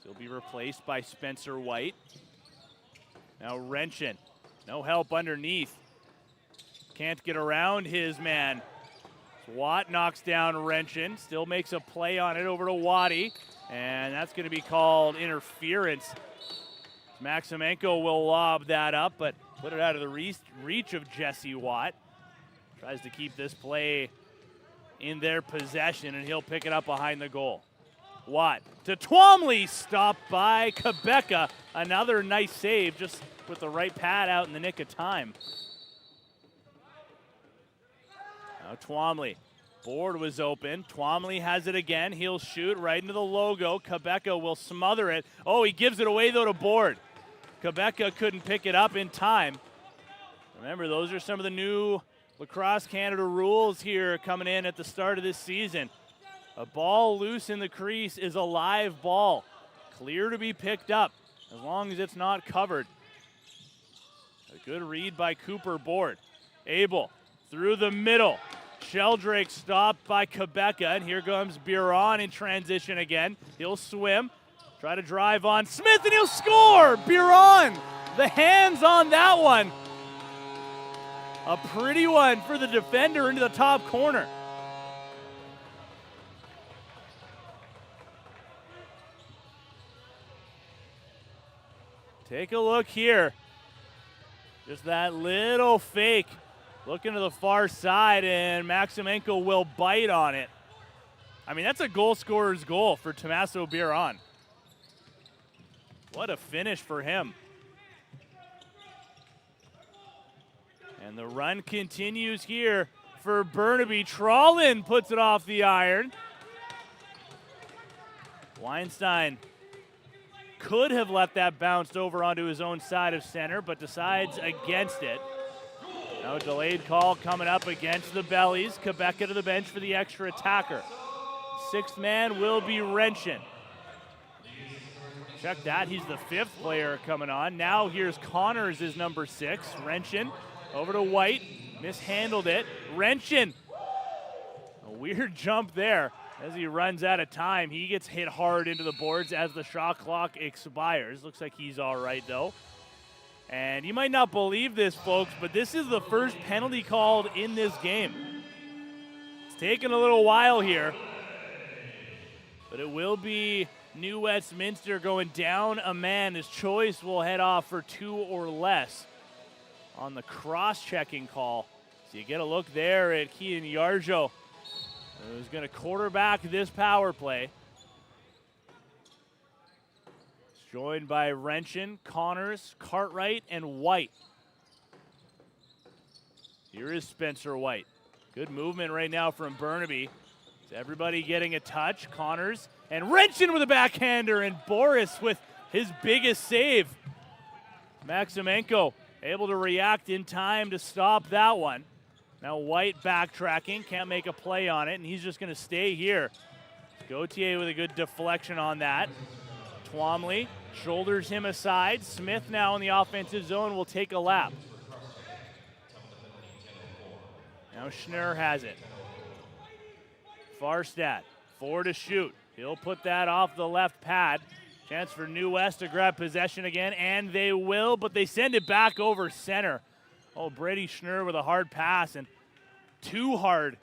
He'll be replaced by Spencer White. Now Wrenchin, no help underneath. Can't get around his man. Watt knocks down Wrenchin, still makes a play on it over to Waddy, and that's going to be called interference. Maximenko will lob that up, but put it out of the reach of Jesse Watt. Tries to keep this play in their possession, and he'll pick it up behind the goal. Watt to Twomley, stopped by Quebeca. Another nice save, just with the right pad out in the nick of time. Now Twomley, board was open. Twomley has it again. He'll shoot right into the logo. Quebeca will smother it. Oh, he gives it away though to board. Quebeca couldn't pick it up in time. Remember, those are some of the new Lacrosse Canada rules here coming in at the start of this season. A ball loose in the crease is a live ball. Clear to be picked up as long as it's not covered. A good read by Cooper Board. Abel through the middle. Sheldrake stopped by Quebeca, and here comes Biron in transition again. He'll swim, try to drive on Smith, and he'll score! Biron, the hands on that one. A pretty one for the defender into the top corner. Take a look here. Just that little fake. Looking to the far side, and Maximenko will bite on it. I mean, that's a goal scorer's goal for Tommaso Biron. What a finish for him. And the run continues here for Burnaby. Trollin puts it off the iron. Weinstein could have let that bounce over onto his own side of center, but decides against it. Now a delayed call coming up against the Bellies. Quebeca to the bench for the extra attacker. Sixth man will be Wrenchin. Check that, he's the fifth player coming on. Now here's Connors is number 6. Wrenchin over to White, mishandled it. Wrenchin, a weird jump there as he runs out of time. He gets hit hard into the boards as the shot clock expires. Looks like he's all right though. And you might not believe this, folks, but this is the first penalty called in this game. It's taken a little while here, but it will be New Westminster going down a man. His choice will head off for 2 or less on the cross-checking call. So you get a look there at Kian Yarjo, who's going to quarterback this power play. Joined by Wrenchin, Connors, Cartwright, and White. Here is Spencer White. Good movement right now from Burnaby. Is everybody getting a touch? Connors and Wrenchin with a backhander, and Boris with his biggest save. Maximenko able to react in time to stop that one. Now White backtracking, can't make a play on it, and he's just going to stay here. Gauthier with a good deflection on that. Twomley shoulders him aside. Smith now in the offensive zone will take a lap. Now Schnurr has it. Farstad, 4 to shoot. He'll put that off the left pad. Chance for New West to grab possession again, and they will, but they send it back over center. Oh, Brady Schnurr with a hard pass, and too hard.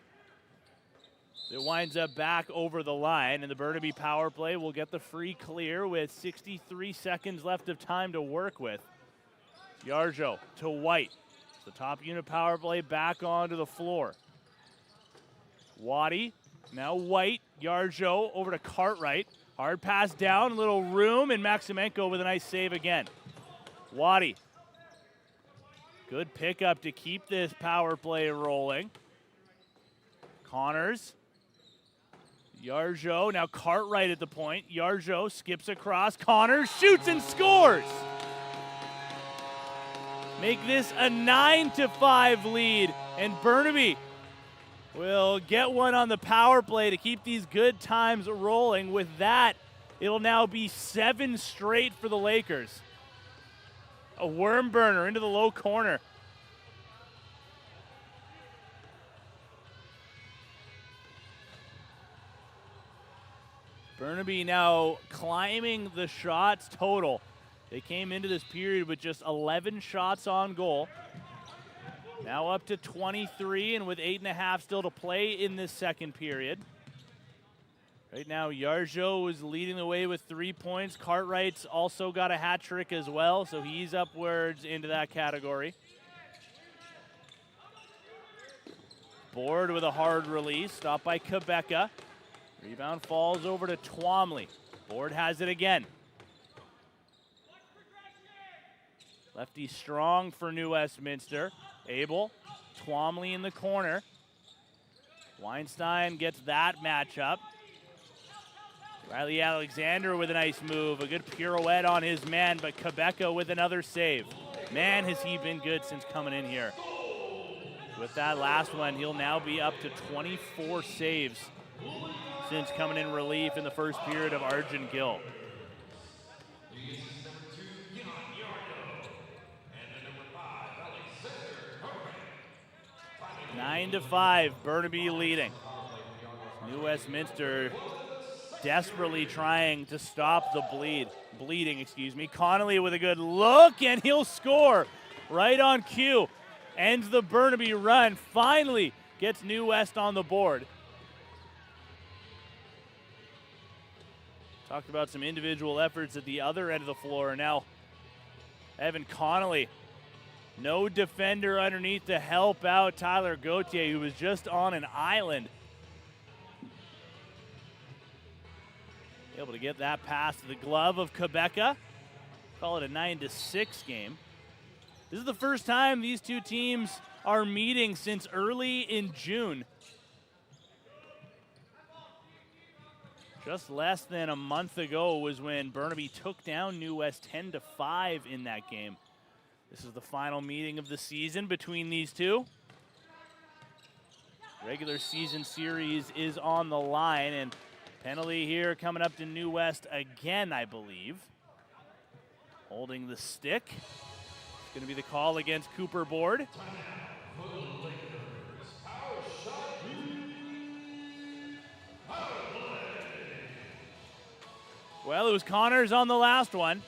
It winds up back over the line, and the Burnaby power play will get the free clear with 63 seconds left of time to work with. Yarjo to White. The top unit power play back onto the floor. Waddy, now White, Yarjo over to Cartwright. Hard pass down, little room, and Maximenko with a nice save again. Waddy. Good pickup to keep this power play rolling. Connors. Yarjo, now Cartwright at the point. Yarjo skips across. Connors shoots and scores. Make this a 9-5 lead, and Burnaby will get one on the power play to keep these good times rolling. With that, it'll now be 7 straight for the Lakers. A worm burner into the low corner. Burnaby now climbing the shots total. They came into this period with just 11 shots on goal. Now up to 23, and with 8.5 still to play in this second period. Right now, Yarjo is leading the way with 3 points. Cartwright's also got a hat trick as well, so he's upwards into that category. Board with a hard release, stopped by Quebeca. Rebound falls over to Twomley. Board has it again. Lefty strong for New Westminster. Abel, Twomley in the corner. Weinstein gets that matchup. Riley Alexander with a nice move. A good pirouette on his man, but Quebeca with another save. Man, has he been good since coming in here. With that last one, he'll now be up to 24 saves since coming in relief in the first period of Arjun Gill. 9-5, Burnaby leading. New Westminster desperately trying to stop the bleeding. Connolly with a good look, and he'll score right on cue. Ends the Burnaby run, finally gets New West on the board. Talked about some individual efforts at the other end of the floor. Now, Evan Connolly, no defender underneath to help out Tyler Gauthier, who was just on an island. Able to get that pass to the glove of Quebeca. Call it a 9-6 game. This is the first time these two teams are meeting since early in June. Just less than a month ago was when Burnaby took down New West 10-5 in that game. This is the final meeting of the season between these two. Regular season series is on the line, and penalty here coming up to New West again, I believe. Holding the stick. It's going to be the call against Cooper Board. Well, it was Connors on the last one.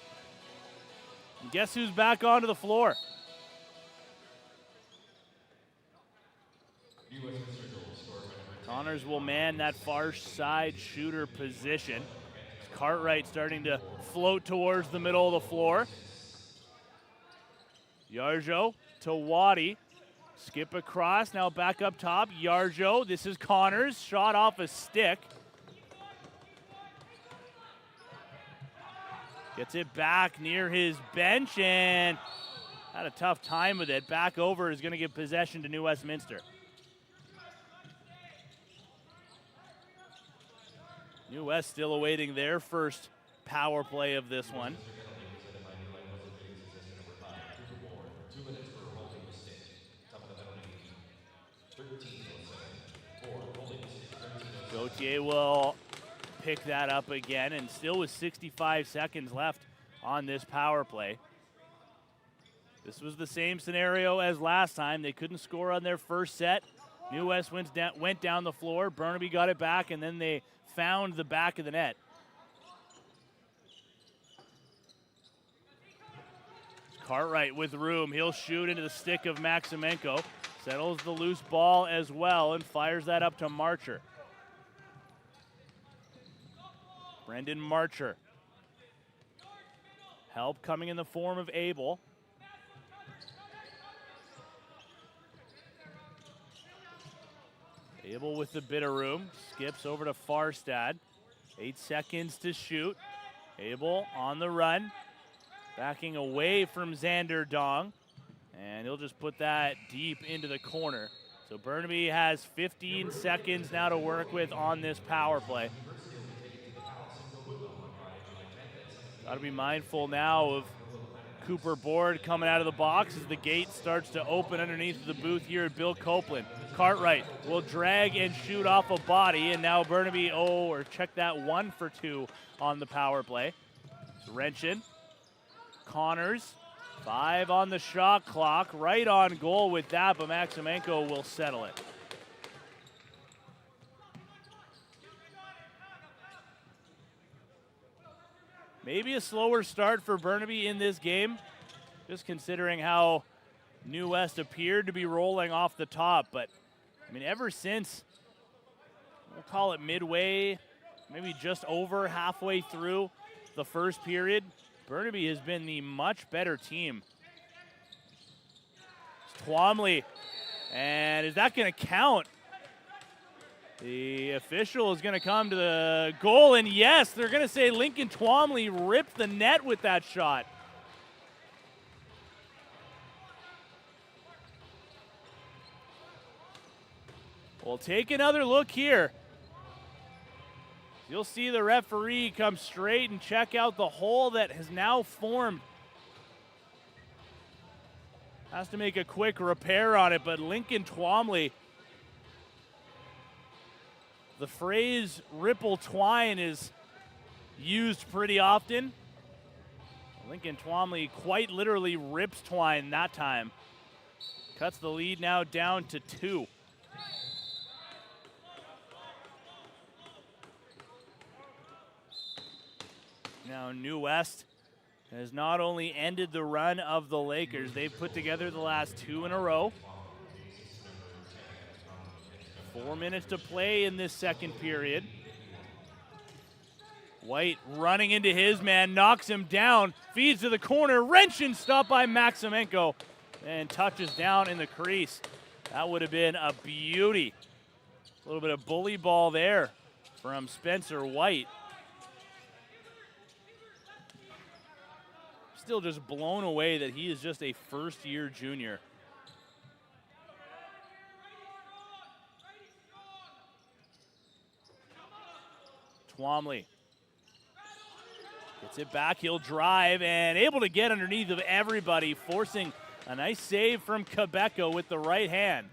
And guess who's back onto the floor? Connors will man that far side shooter position. Cartwright starting to float towards the middle of the floor. Yarjo to Waddy. Skip across, now back up top. Yarjo, this is Connors, shot off a stick. Gets it back near his bench and had a tough time with it. Back over is going to give possession to New Westminster. New West still awaiting their first power play of this one. Gauthier will pick that up again, and still with 65 seconds left on this power play. This was the same scenario as last time. They couldn't score on their first set. New West went down the floor. Burnaby got it back, and then they found the back of the net. Cartwright with room. He'll shoot into the stick of Maximenko. Settles the loose ball as well and fires that up to Marcher. Brendan Marcher. Help coming in the form of Abel. Abel with the bit of room. Skips over to Farstad. 8 seconds to shoot. Abel on the run. Backing away from Xander Dong. And he'll just put that deep into the corner. So Burnaby has 15 seconds now to work with on this power play. Got to be mindful now of Cooper Board coming out of the box as the gate starts to open underneath the booth here at Bill Copeland. Cartwright will drag and shoot off a body, and now Burnaby, check that, 1 for 2 on the power play. It's Wrenchin. Connors 5 on the shot clock, right on goal with that, but Maximenko will settle it. Maybe a slower start for Burnaby in this game, just considering how New West appeared to be rolling off the top. But, I mean, ever since, we'll call it midway, maybe just over halfway through the first period, Burnaby has been the much better team. It's Twomley, and is that going to count? The official is going to come to the goal, and yes, they're going to say Lincoln Twomley ripped the net with that shot. We'll take another look here. You'll see the referee come straight and check out the hole that has now formed. Has to make a quick repair on it, but Lincoln Twomley, the phrase ripple twine is used pretty often. Lincoln Twomley quite literally rips twine that time. Cuts the lead now down to 2. Now New West has not only ended the run of the Lakers, they've put together the last 2 in a row. 4 minutes to play in this second period. White running into his man, knocks him down, feeds to the corner, wrenching, stopped by Maximenko, and touches down in the crease. That would have been a beauty. A little bit of bully ball there from Spencer White. Still just blown away that he is just a first-year junior. Twomley gets it back, he'll drive, and able to get underneath of everybody, forcing a nice save from Quebeco with the right hand.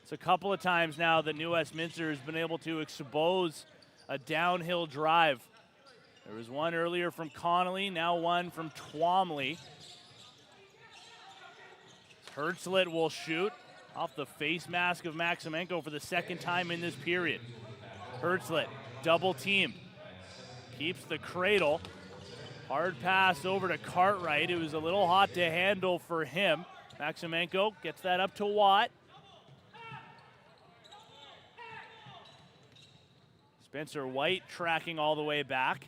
It's a couple of times now that New Westminster has been able to expose a downhill drive. There was one earlier from Connolly, now one from Twomley. Hertzlet will shoot off the face mask of Maximenko for the second time in this period. Hertzlet, double team, keeps the cradle. Hard pass over to Cartwright. It was a little hot to handle for him. Maximenko gets that up to Watt. Spencer White tracking all the way back.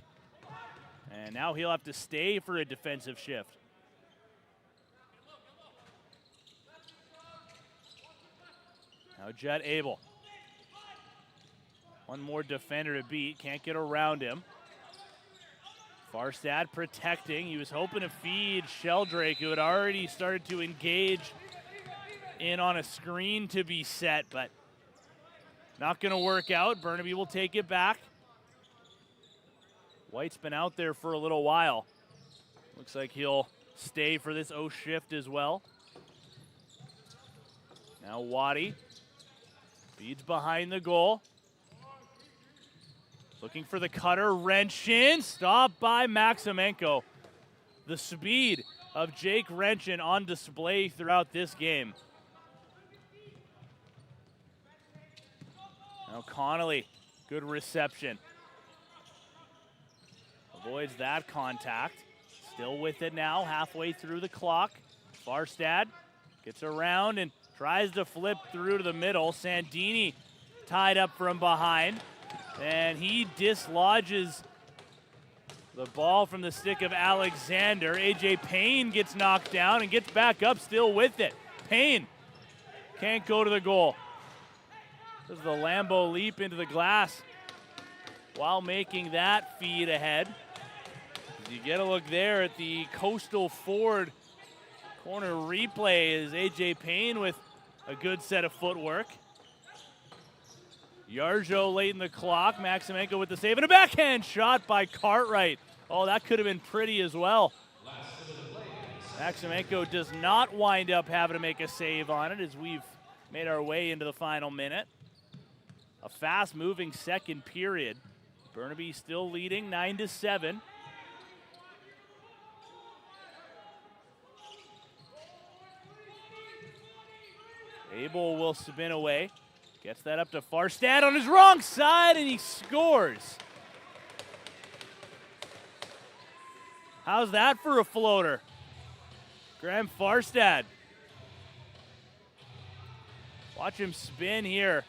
And now he'll have to stay for a defensive shift. Now Jet Abel. One more defender to beat, can't get around him. Farstad protecting, he was hoping to feed Sheldrake, who had already started to engage in on a screen to be set, but not gonna work out. Burnaby will take it back. White's been out there for a little while. Looks like he'll stay for this O shift as well. Now Waddy feeds behind the goal. Looking for the cutter, wrench in, stopped by Maximenko. The speed of Jake Wrenchin on display throughout this game. Now Connolly, good reception. Avoids that contact. Still with it now, halfway through the clock. Farstad gets around and tries to flip through to the middle. Sandini tied up from behind. And he dislodges the ball from the stick of Alexander. AJ Payne gets knocked down and gets back up still with it. Payne can't go to the goal. Does the Lambo leap into the glass while making that feed ahead. You get a look there at the Coastal Ford corner replay as AJ Payne with a good set of footwork. Yarjo late in the clock. Maximenko with the save and a backhand shot by Cartwright. Oh, that could have been pretty as well. Maximenko does not wind up having to make a save on it as we've made our way into the final minute. A fast-moving second period. Burnaby still leading 9-7. Abel will spin away. Gets that up to Farstad on his wrong side, and he scores. How's that for a floater? Graham Farstad. Watch him spin here.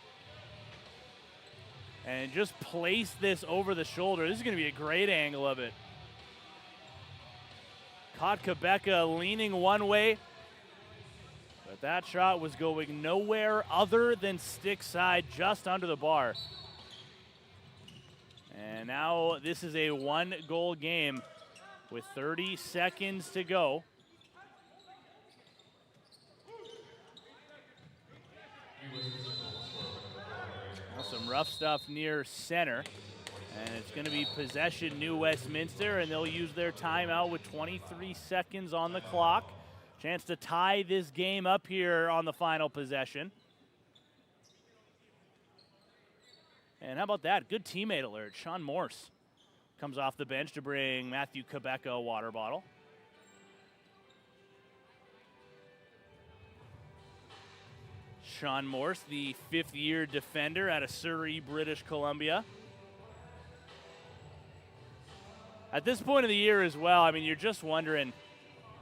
And just place this over the shoulder. This is going to be a great angle of it. Caught Quebeca leaning one way. But that shot was going nowhere other than stick side, just under the bar. And now this is a 1-goal game with 30 seconds to go. Now some rough stuff near center. And it's going to be possession New Westminster, and they'll use their timeout with 23 seconds on the clock. Chance to tie this game up here on the final possession. And how about that? Good teammate alert. Sean Morse comes off the bench to bring Matthew Quebeca a water bottle. Sean Morse, the fifth-year defender out of Surrey, British Columbia. At this point of the year as well, I mean, you're just wondering,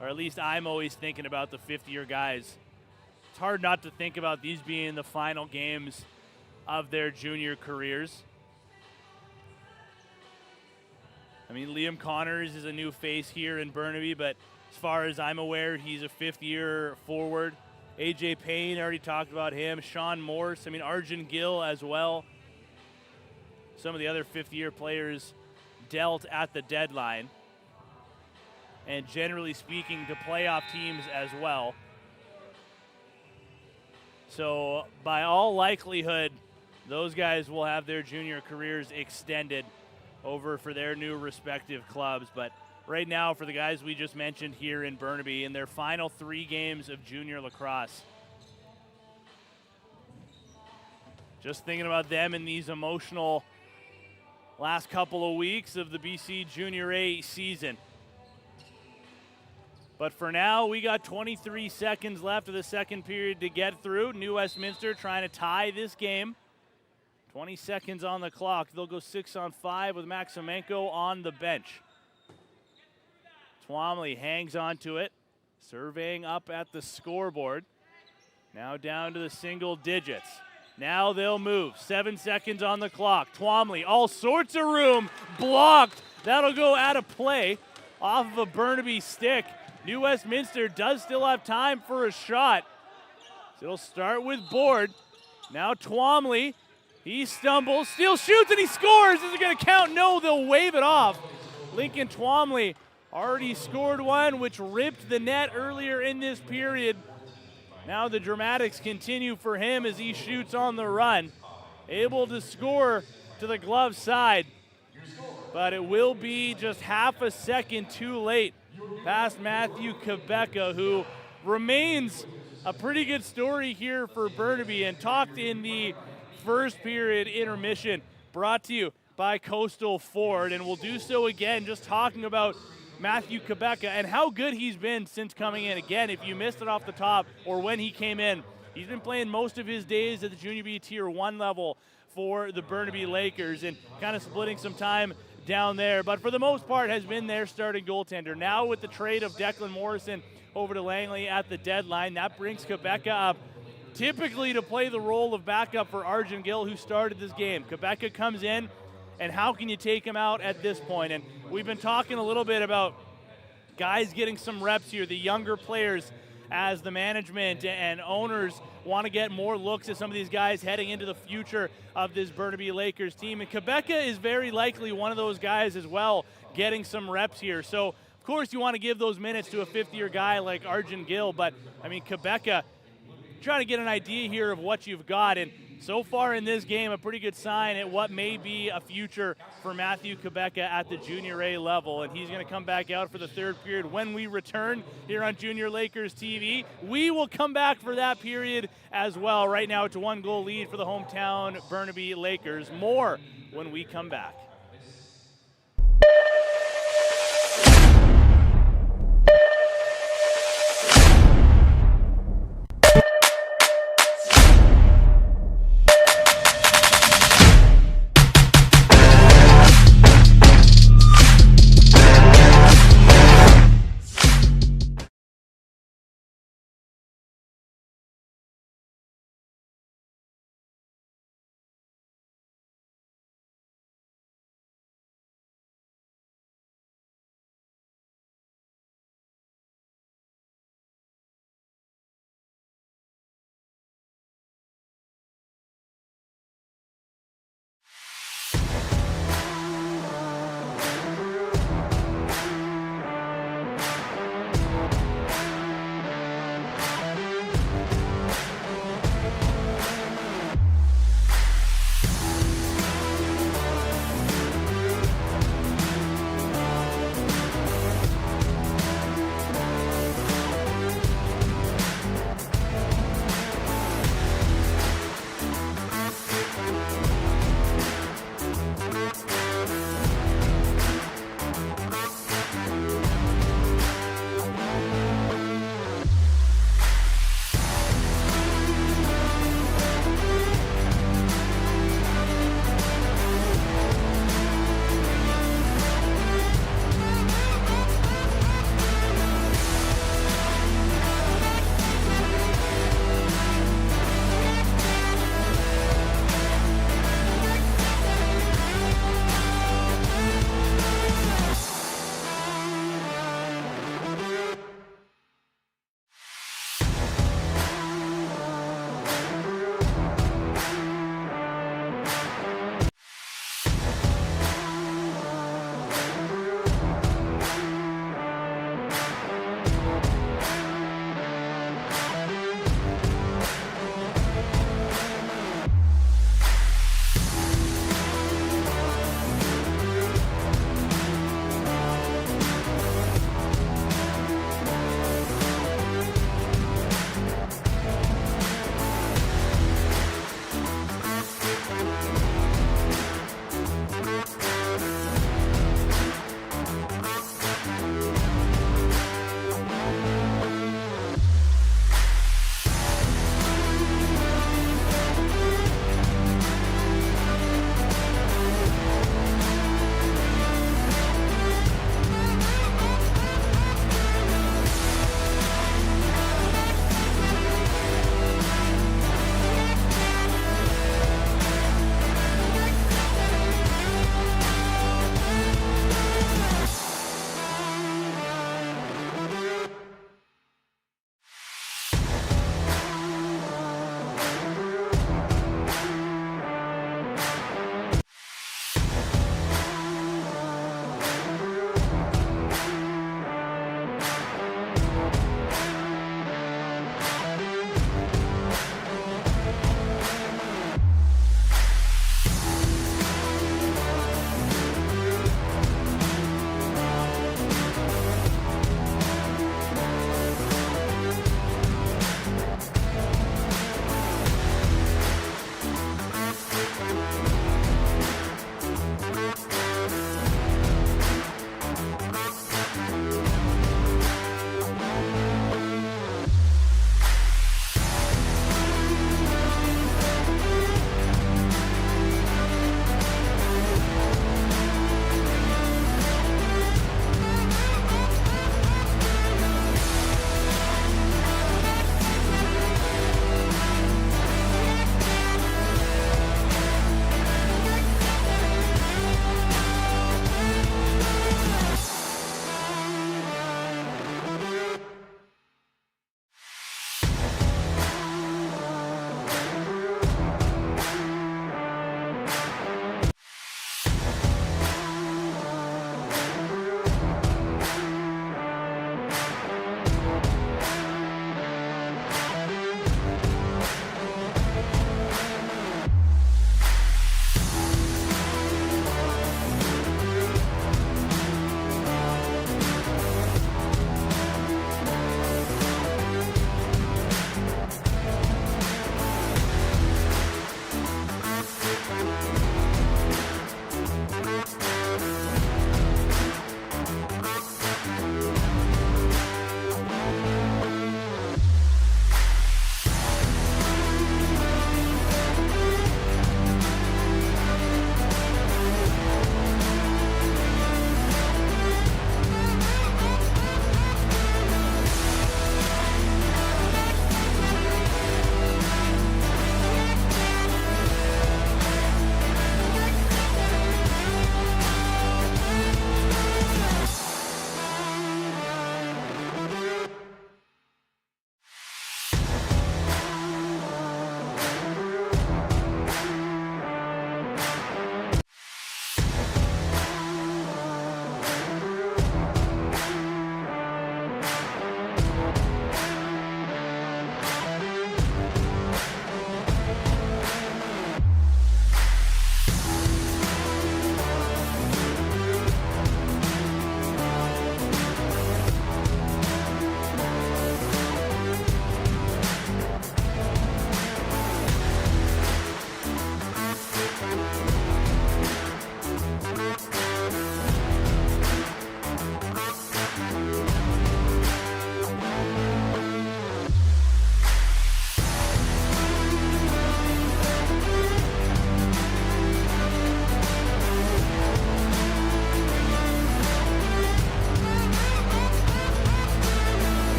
or at least I'm always thinking about the fifth-year guys. It's hard not to think about these being the final games of their junior careers. I mean, Liam Connors is a new face here in Burnaby, but as far as I'm aware, he's a fifth-year forward. AJ Payne, already talked about him. Sean Morse, I mean, Arjun Gill as well. Some of the other fifth-year players dealt at the deadline. And generally speaking, to playoff teams as well. So by all likelihood, those guys will have their junior careers extended over for their new respective clubs. But right now, for the guys we just mentioned here in Burnaby, in their final 3 games of junior lacrosse, just thinking about them in these emotional last couple of weeks of the BC Junior A season. But for now, we got 23 seconds left of the second period to get through. New Westminster trying to tie this game. 20 seconds on the clock. They'll go 6-on-5 with Maximenko on the bench. Twomley hangs on to it, surveying up at the scoreboard. Now down to the single digits. Now they'll move. 7 seconds on the clock. Twomley, all sorts of room, blocked. That'll go out of play off of a Burnaby stick. New Westminster does still have time for a shot. So it'll start with Board. Now Twomley, he stumbles, still shoots, and he scores. Is it going to count? No, they'll wave it off. Lincoln Twomley already scored one, which ripped the net earlier in this period. Now the dramatics continue for him as he shoots on the run. Able to score to the glove side, but it will be just half a second too late past Matthew Quebeca, who remains a pretty good story here for Burnaby, and talked in the first period intermission, brought to you by Coastal Ford, and we'll do so again just talking about Matthew Quebeca and how good he's been since coming in. Again, if you missed it off the top or when he came in, he's been playing most of his days at the Junior B Tier 1 level for the Burnaby Lakers and kind of splitting some time down there, but for the most part has been their starting goaltender. Now with the trade of Declan Morrison over to Langley at the deadline, that brings Quebeca up typically to play the role of backup for Arjun Gill, who started this game. Quebeca comes in, and how can you take him out at this point? And we've been talking a little bit about guys getting some reps here, the younger players, as the management and owners want to get more looks at some of these guys heading into the future of this Burnaby Lakers team. And Quebeca is very likely one of those guys as well, getting some reps here. So, of course, you want to give those minutes to a fifth-year guy like Arjun Gill, but, I mean, Quebeca, trying to get an idea here of what you've got. And so far in this game, a pretty good sign at what may be a future for Matthew Quebeca at the Junior A level. And he's going to come back out for the third period when we return here on Junior Lakers TV. We will come back for that period as well. Right now, it's a 1-goal lead for the hometown Burnaby Lakers. More when we come back.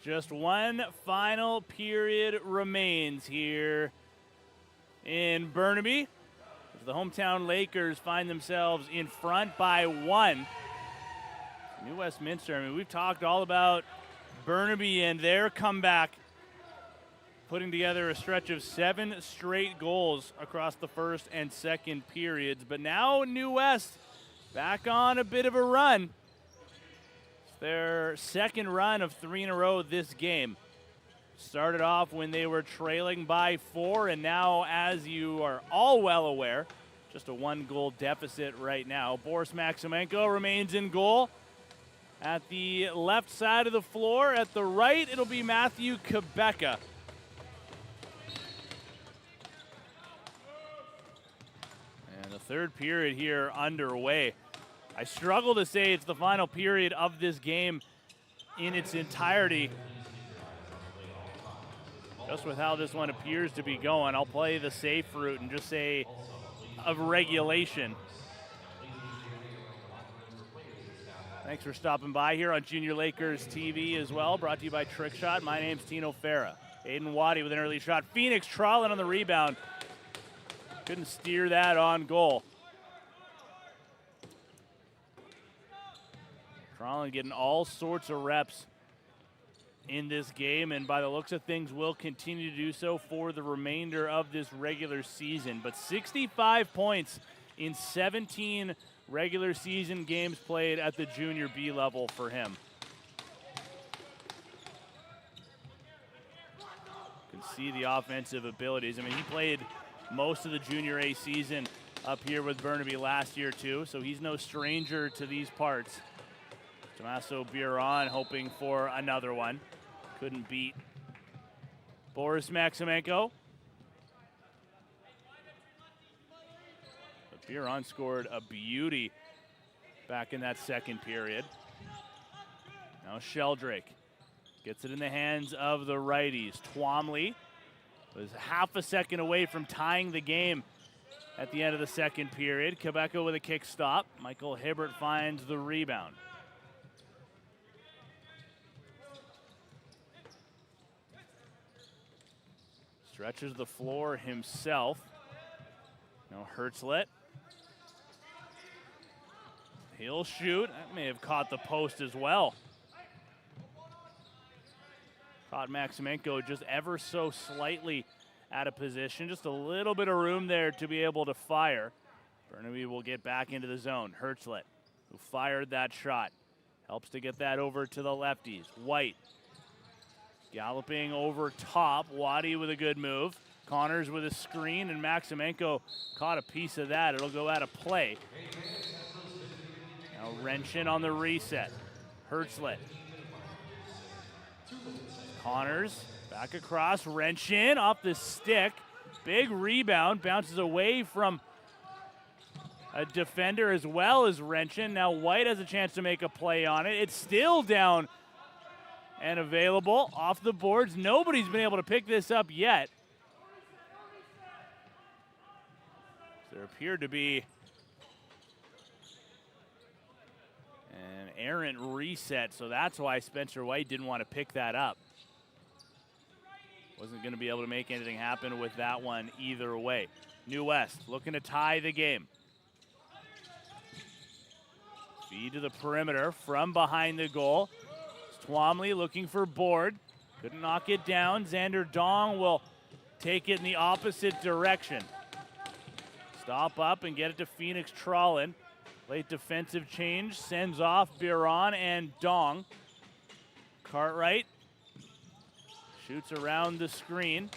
Just one final period remains here in Burnaby. As the hometown Lakers find themselves in front by 1. New Westminster, I mean, we've talked all about Burnaby and their comeback, putting together a stretch of 7 straight goals across the first and second periods. But now New West back on a bit of a run. It's their second run of 3 in a row this game. Started off when they were trailing by 4, and now, as you are all well aware, just a 1-goal deficit right now. Boris Maximenko remains in goal. At the left side of the floor, at the right, it'll be Matthew Quebeca. And the third period here underway. I struggle to say it's the final period of this game in its entirety. Just with how this one appears to be going, I'll play the safe route and just say of regulation. Thanks for stopping by here on Junior Lakers TV as well, brought to you by Trickshot. My name's Tino Farah. Aiden Waddy with an early shot. Phoenix Trollen on the rebound. Couldn't steer that on goal. Trollen getting all sorts of reps in this game, and by the looks of things will continue to do so for the remainder of this regular season. But 65 points in 17 regular season games played at the junior B level for him. You can see the offensive abilities. I mean, he played most of the junior A season up here with Burnaby last year too, so he's no stranger to these parts. Tommaso Biron hoping for another one. Couldn't beat Boris Maximenko. But Biron scored a beauty back in that second period. Now Sheldrake gets it in the hands of the righties. Twomley was half a second away from tying the game at the end of the second period. Quebeca with a kick stop. Michael Hibbert finds the rebound. Stretches the floor himself. Now Hertzlet. He'll shoot. That may have caught the post as well. Caught Maximenko just ever so slightly out of position. Just a little bit of room there to be able to fire. Burnaby will get back into the zone. Hertzlet, who fired that shot, helps to get that over to the lefties. White galloping over top. Waddy with a good move. Connors with a screen, and Maximenko caught a piece of that. It'll go out of play. Now Wrenchin on the reset. Hertzlet. Connors back across. Wrenchin off the stick. Big rebound. Bounces away from a defender as well as Wrenchin. Now White has a chance to make a play on it. It's still down and available off the boards. Nobody's been able to pick this up yet. There appeared to be an errant reset, so that's why Spencer White didn't want to pick that up. Wasn't going to be able to make anything happen with that one either way. New West looking to tie the game. Feed to the perimeter from behind the goal. Twomley looking for board. Couldn't knock it down. Xander Dong will take it in the opposite direction. Stop up and get it to Phoenix Trollen. Late defensive change sends off Biron and Dong. Cartwright shoots around the screen.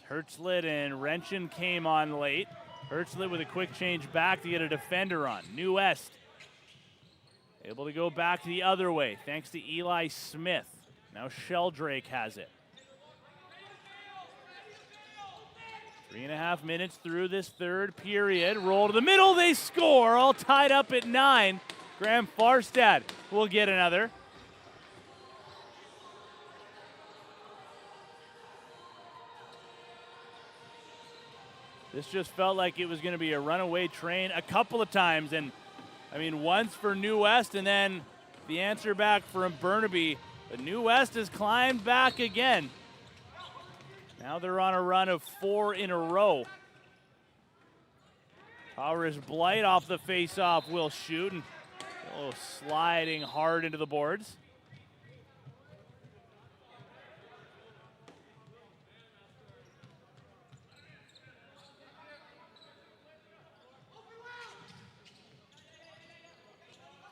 Hertzlet and Wrenchin came on late. Hertzlet with a quick change back to get a defender on. New West able to go back the other way thanks to Eli Smith. Now Sheldrake has it. 3.5 minutes through this third period. Roll to the middle, they score, all tied up at 9. Graham Farstad will get another. This just felt like it was going to be a runaway train a couple of times, and I mean, once for New West, and then the answer back from Burnaby But New West has climbed back again. Now they're on a run of 4 in a row. Powers Blight off the face-off will shoot, and sliding hard into the boards.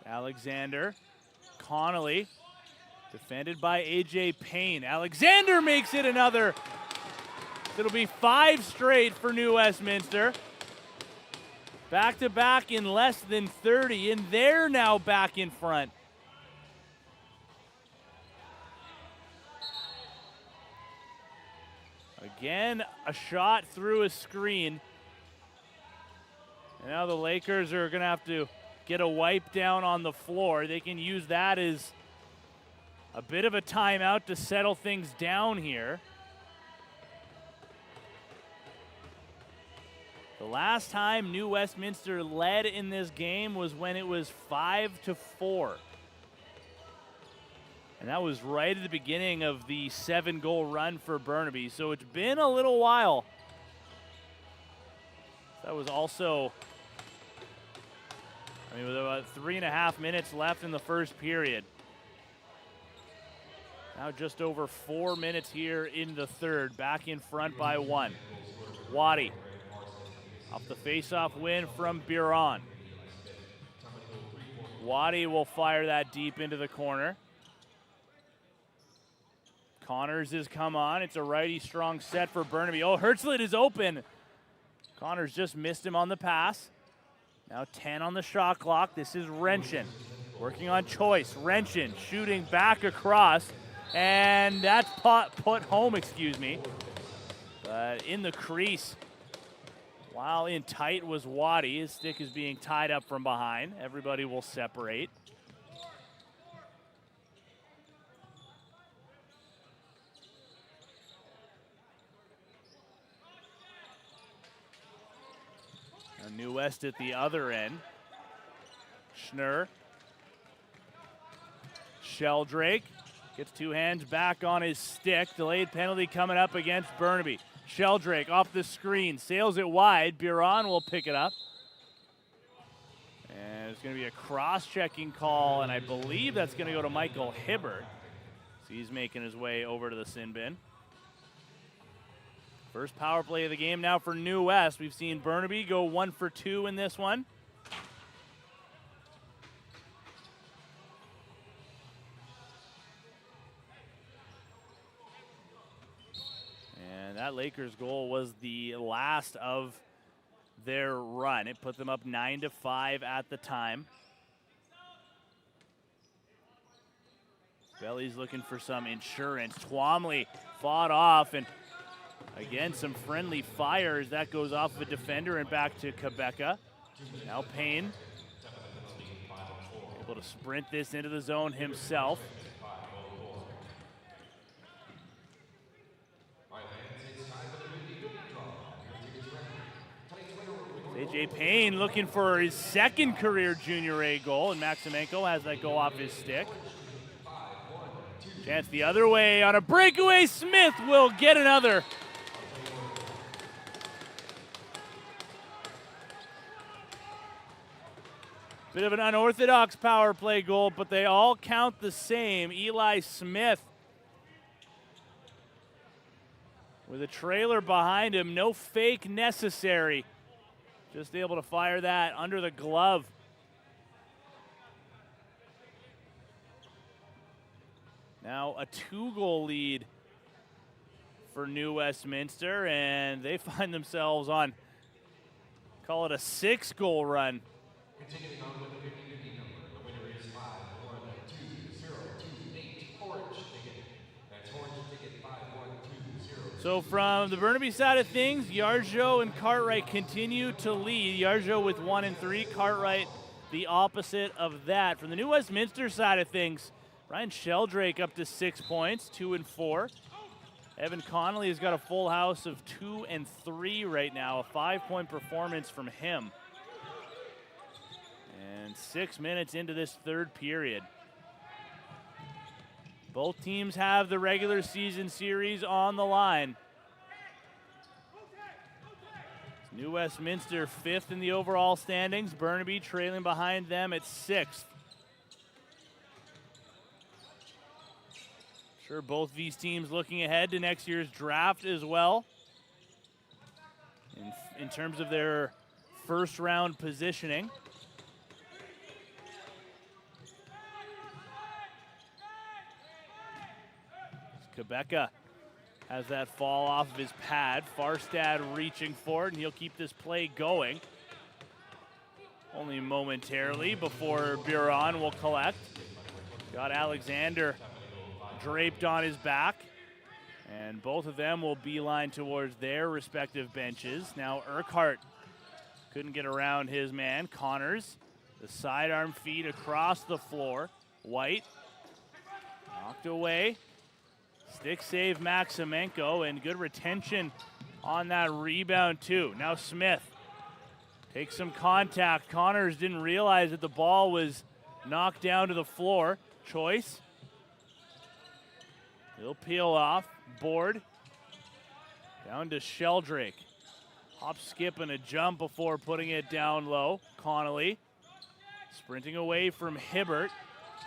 Alexander, Connolly, defended by A.J. Payne. Alexander makes it another. It'll be 5 straight for New Westminster. Back-to-back in less than 30, and they're now back in front. Again, a shot through a screen. And now the Lakers are going to have to get a wipe down on the floor. They can use that as a bit of a timeout to settle things down here. The last time New Westminster led in this game was when it was 5-4. And that was right at the beginning of the 7-goal run for Burnaby. So it's been a little while. That was also, with about 3.5 minutes left in the first period. Now just over 4 minutes here in the third. Back in front by 1. Waddy off the face-off win from Buron. Waddy will fire that deep into the corner. Connors has come on. It's a righty strong set for Burnaby. Oh, Hertzlet is open. Connors just missed him on the pass. Now 10 on the shot clock. This is Renshin working on choice. Renshin shooting back across. And that's put home, But in the crease, while in tight was Waddy. His stick is being tied up from behind. Everybody will separate. Now New West at the other end. Schnurr. Sheldrake gets 2 hands back on his stick. Delayed penalty coming up against Burnaby. Sheldrake off the screen, sails it wide. Buron will pick it up. And it's going to be a cross-checking call, and I believe that's going to go to Michael Hibbert. So he's making his way over to the sin bin. First power play of the game now for New West. We've seen Burnaby go 1 for 2 in this one. That Lakers goal was the last of their run. It put them up 9-5 at the time. Belly's looking for some insurance. Twomley fought off, and again, some friendly fires. That goes off of a defender and back to Quebeca. Now Payne able to sprint this into the zone himself. A.J. Payne looking for his second career Junior A goal, and Maximenko has that go off his stick. Chance the other way on a breakaway. Smith will get another. Bit of an unorthodox power play goal, but they all count the same. Eli Smith with a trailer behind him. No fake necessary. Just able to fire that under the glove. Now a 2-goal lead for New Westminster, and they find themselves on, call it a 6-goal run. Continuing on with the 50-50 number, the winner is 512028 orange ticket. That's orange ticket 5120. So from the Burnaby side of things, Yarjo and Cartwright continue to lead. Yarjo with 1 and 3, Cartwright the opposite of that. From the New Westminster side of things, Ryan Sheldrake up to 6 points, 2 and 4. Evan Connolly has got a full house of 2 and 3 right now, a 5-point performance from him. And 6 minutes into this third period. Both teams have the regular season series on the line. New Westminster 5th in the overall standings. Burnaby trailing behind them at 6th. Sure, both these teams looking ahead to next year's draft as well. In terms of their first round positioning. Quebeca has that fall off of his pad. Farstad reaching for it, and he'll keep this play going. Only momentarily before Buron will collect. Got Alexander draped on his back, and both of them will beeline towards their respective benches. Now Urquhart couldn't get around his man. Connors, the sidearm feed across the floor. White knocked away. Stick save Maximenko, and good retention on that rebound too. Now Smith takes some contact. Connors didn't realize that the ball was knocked down to the floor. Choice. He'll peel off. Board. Down to Sheldrake. Hop, skip, and a jump before putting it down low. Connolly sprinting away from Hibbert.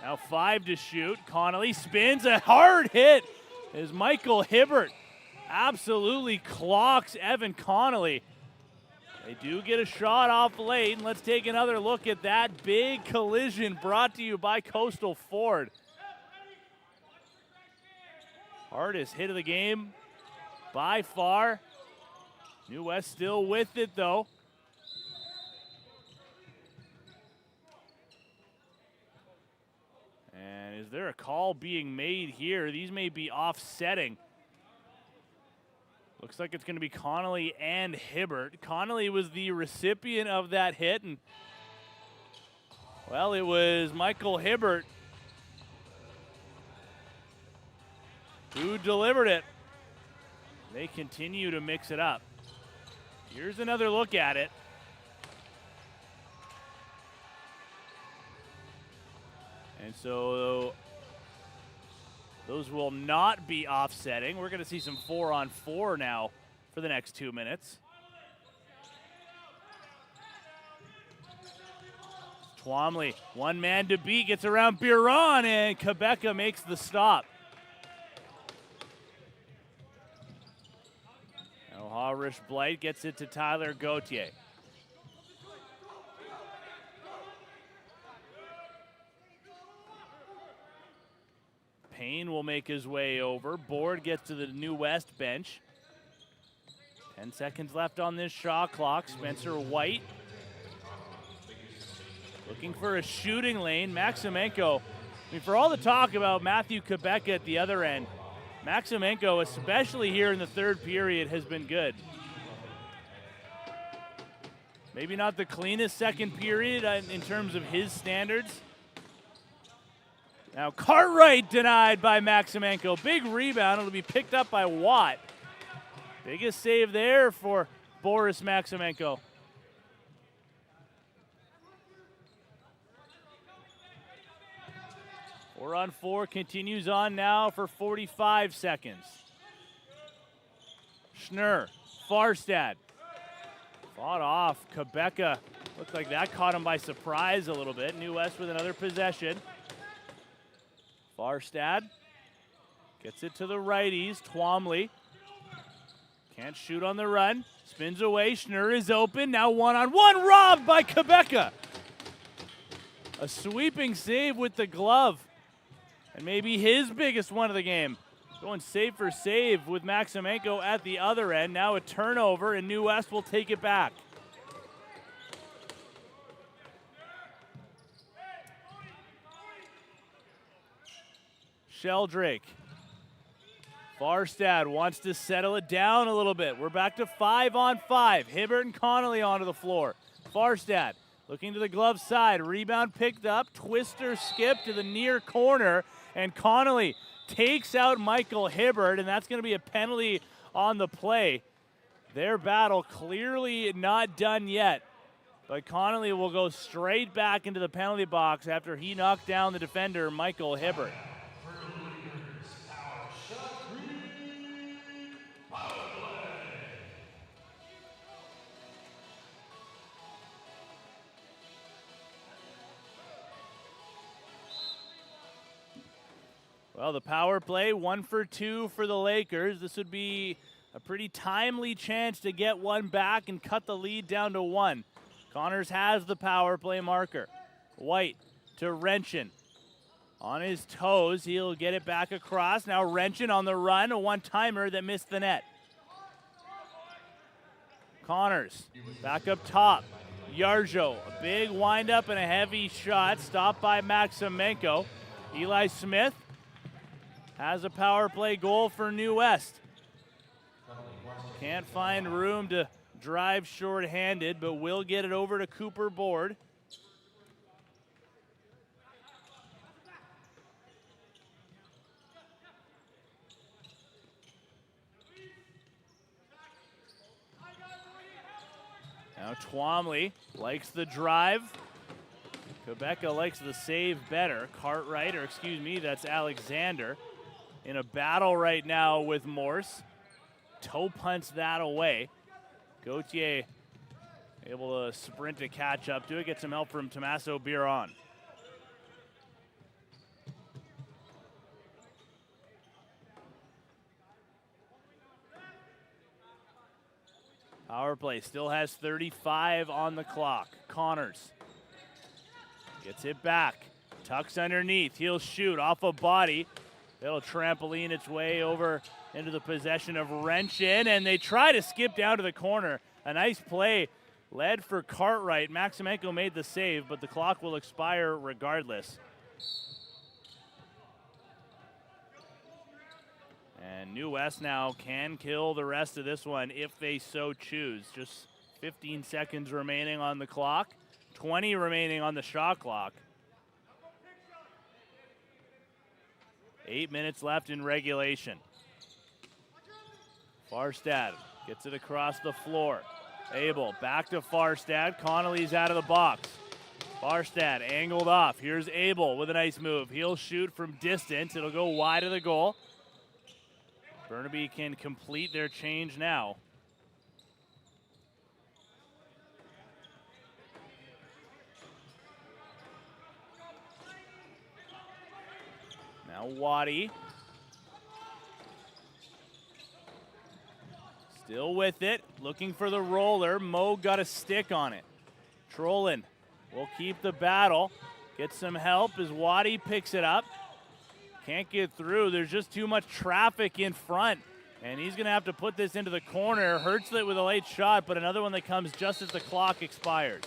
Now 5 to shoot. Connolly spins. A hard hit as Michael Hibbert absolutely clocks Evan Connolly. They do get a shot off late, and let's take another look at that big collision brought to you by Coastal Ford. Hardest hit of the game by far. New West still with it though. And is there a call being made here? These may be offsetting. Looks like it's going to be Connolly and Hibbert. Connolly was the recipient of that hit, and well, it was Michael Hibbert who delivered it. They continue to mix it up. Here's another look at it. And so those will not be offsetting. We're going to see some 4-on-4 now for the next 2 minutes. Twomley, one man to beat, gets around Buron, and Quebeca makes the stop. Now Harish Blight gets it to Tyler Gauthier. Payne will make his way over. Board gets to the New West bench. 10 seconds left on this shot clock. Spencer White looking for a shooting lane. Maximenko, I mean, for all the talk about Matthew Quebeca at the other end, Maximenko, especially here in the third period, has been good. Maybe not the cleanest second period in terms of his standards. Now Cartwright denied by Maximenko. Big rebound. It'll be picked up by Watt. Biggest save there for Boris Maximenko. Four on four continues on now for 45 seconds. Schnurr, Farstad. Fought off. Quebeca. Looked like that caught him by surprise a little bit. New West with another possession. Farstad gets it to the righties. Twomley can't shoot on the run. Spins away. Schnurr is open. Now one-on-one. Robbed by Quebeca. A sweeping save with the glove. And maybe his biggest one of the game. Going save for save with Maximenko at the other end. Now a turnover, and New West will take it back. Sheldrake. Farstad wants to settle it down a little bit. We're back to 5-on-5. Hibbert and Connolly onto the floor. Farstad looking to the glove side. Rebound picked up. Twister skip to the near corner. And Connolly takes out Michael Hibbert, and that's going to be a penalty on the play. Their battle clearly not done yet. But Connolly will go straight back into the penalty box after he knocked down the defender, Michael Hibbert. Well, the power play, 1 for 2 for the Lakers. This would be a pretty timely chance to get one back and cut the lead down to 1. Connors has the power play marker. White to Wrenchin. On his toes, he'll get it back across. Now Wrenchin on the run, a one-timer that missed the net. Connors back up top. Yarjo, a big windup and a heavy shot, stopped by Maximenko. Eli Smith has a power play goal for New West. Can't find room to drive short-handed, but will get it over to Cooper Board. Now Twomley likes the drive. Quebeca likes the save better. Cartwright, or excuse me, that's Alexander, in a battle right now with Morse. Toe punts that away. Gauthier able to sprint to catch up to it. Get some help from Tommaso Biron. Power play still has 35 on the clock. Connors gets it back. Tucks underneath. He'll shoot off a body. It'll trampoline its way over into the possession of Wrenchin, and they try to skip down to the corner. A nice play led for Cartwright. Maximenko made the save, but the clock will expire regardless. And New West now can kill the rest of this one if they so choose. Just 15 seconds remaining on the clock, 20 remaining on the shot clock. 8 minutes left in regulation. Farstad gets it across the floor. Abel back to Farstad. Connolly's out of the box. Farstad angled off. Here's Abel with a nice move. He'll shoot from distance. It'll go wide of the goal. Burnaby can complete their change now. Now Waddy. Still with it, looking for the roller. Mo got a stick on it. Trollin will keep the battle. Get some help as Waddy picks it up. Can't get through. There's just too much traffic in front. And he's going to have to put this into the corner. Hurts it with a late shot, but another one that comes just as the clock expires.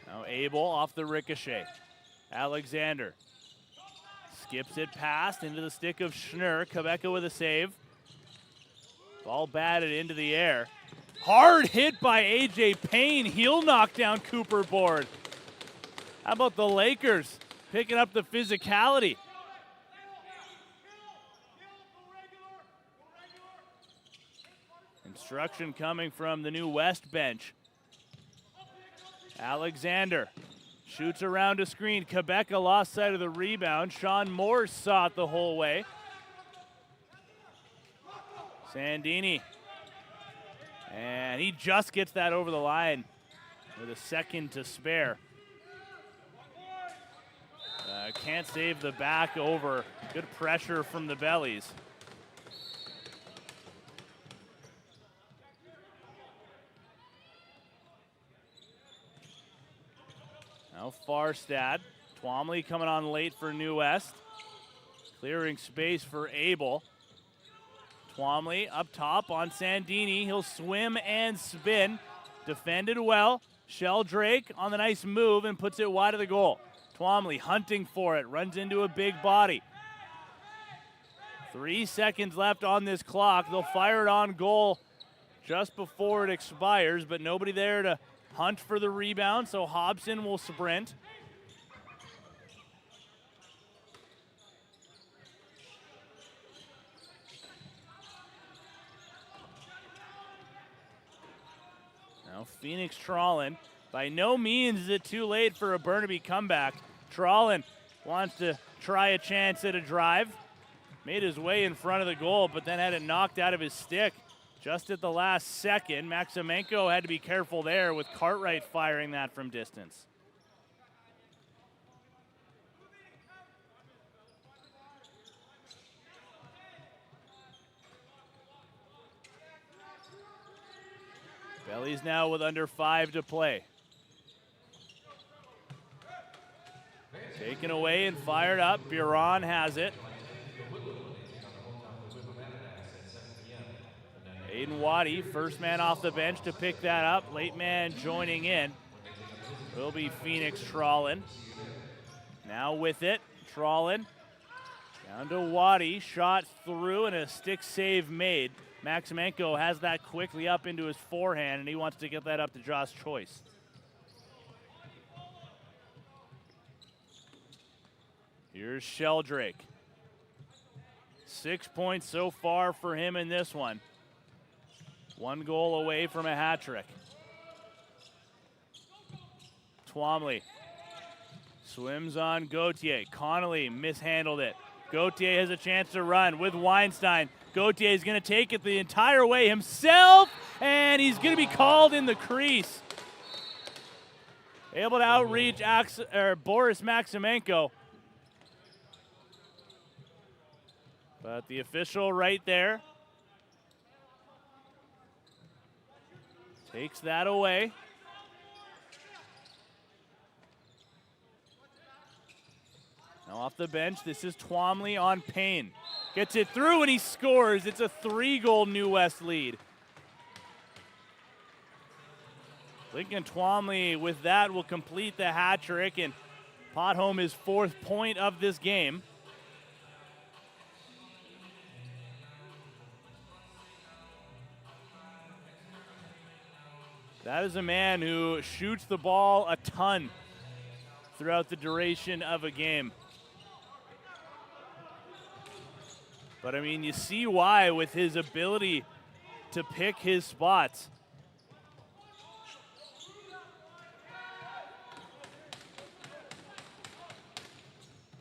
Now Abel off the ricochet. Alexander skips it past into the stick of Schnurr. Quebeca with a save. Ball batted into the air. Hard hit by A.J. Payne. He'll knock down Cooper Board. How about the Lakers picking up the physicality? Instruction coming from the New West bench. Alexander shoots around a screen. Quebeca lost sight of the rebound. Sean Morse saw it the whole way. Sandini. And he just gets that over the line with a second to spare. Can't save the back over. Good pressure from the Bellies. Now Farstad. Twomley coming on late for New West. Clearing space for Abel. Twomley up top on Sandini. He'll swim and spin. Defended well. Sheldrake on the nice move and puts it wide of the goal. Twomley hunting for it. Runs into a big body. 3 seconds left on this clock. They'll fire it on goal just before it expires, but nobody there to hunt for the rebound, so Hobson will sprint. Now Phoenix Trollin. By no means is it too late for a Burnaby comeback. Trollin wants to try a chance at a drive. Made his way in front of the goal, but then had it knocked out of his stick just at the last second. Maximenko had to be careful there with Cartwright firing that from distance. Bellies now with under 5 to play. Taken away and fired up. Buron has it. Aiden Waddy, first man off the bench to pick that up. Late man joining in. Will be Phoenix Trollin. Now with it, Trollin. Down to Waddy, shot through and a stick save made. Maximenko has that quickly up into his forehand, and he wants to get that up to Josh Choice. Here's Sheldrake. 6 points so far for him in this one. 1 goal away from a hat trick. Twomley swims on Gauthier. Connolly mishandled it. Gauthier has a chance to run with Weinstein. Gauthier is going to take it the entire way himself, and he's going to be called in the crease. Able to outreach Boris Maximenko. But the official right there takes that away. Now off the bench, this is Twomley on Payne. Gets it through and he scores. It's a 3-goal New West lead. Lincoln Twomley with that will complete the hat trick and pot home his 4th point of this game. That is a man who shoots the ball a ton throughout the duration of a game. But I mean, you see why with his ability to pick his spots.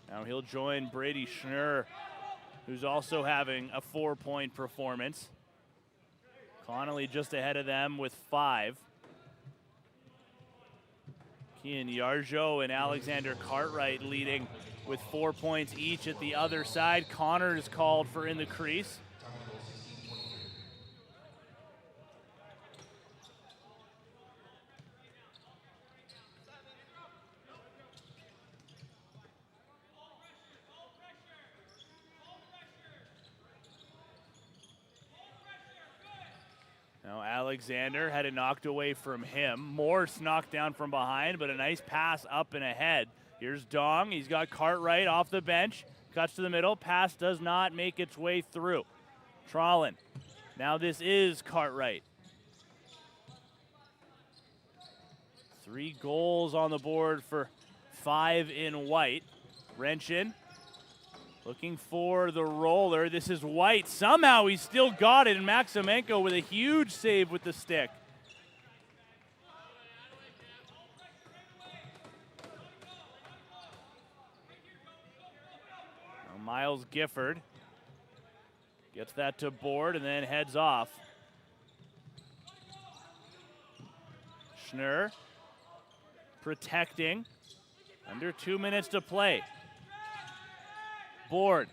Now he'll join Brady Schnurr, who's also having a 4-point performance. Connolly just ahead of them with 5. Kian Yarjo and Alexander Cartwright leading with 4 points each at the other side. Connor is called for in the crease. Now Alexander had it knocked away from him. Morse knocked down from behind, but a nice pass up and ahead. Here's Dong. He's got Cartwright off the bench. Cuts to the middle. Pass does not make its way through. Trollin. Now this is Cartwright. 3 goals on the board for 5 in White. Wrenchin. Looking for the roller. This is White. Somehow he still got it, and Maximenko with a huge save with the stick. Now Miles Gifford gets that to board and then heads off. Schnurr protecting. Under 2 minutes to play. Board.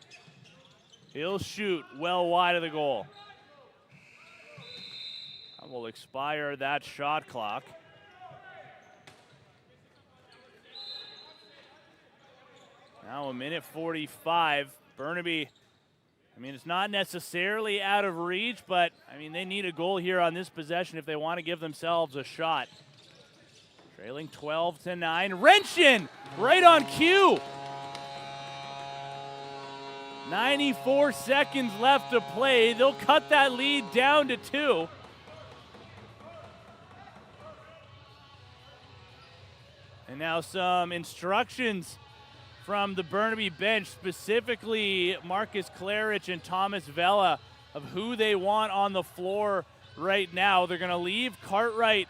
He'll shoot well wide of the goal. That will expire that shot clock. Now a minute 45. Burnaby, I mean, it's not necessarily out of reach, but I mean, they need a goal here on this possession if they want to give themselves a shot. Trailing 12-9. Wrenchin right on cue. 94 seconds left to play. They'll cut that lead down to 2. And now some instructions from the Burnaby bench, specifically Marcus Klarich and Thomas Vela, of who they want on the floor right now. They're going to leave Cartwright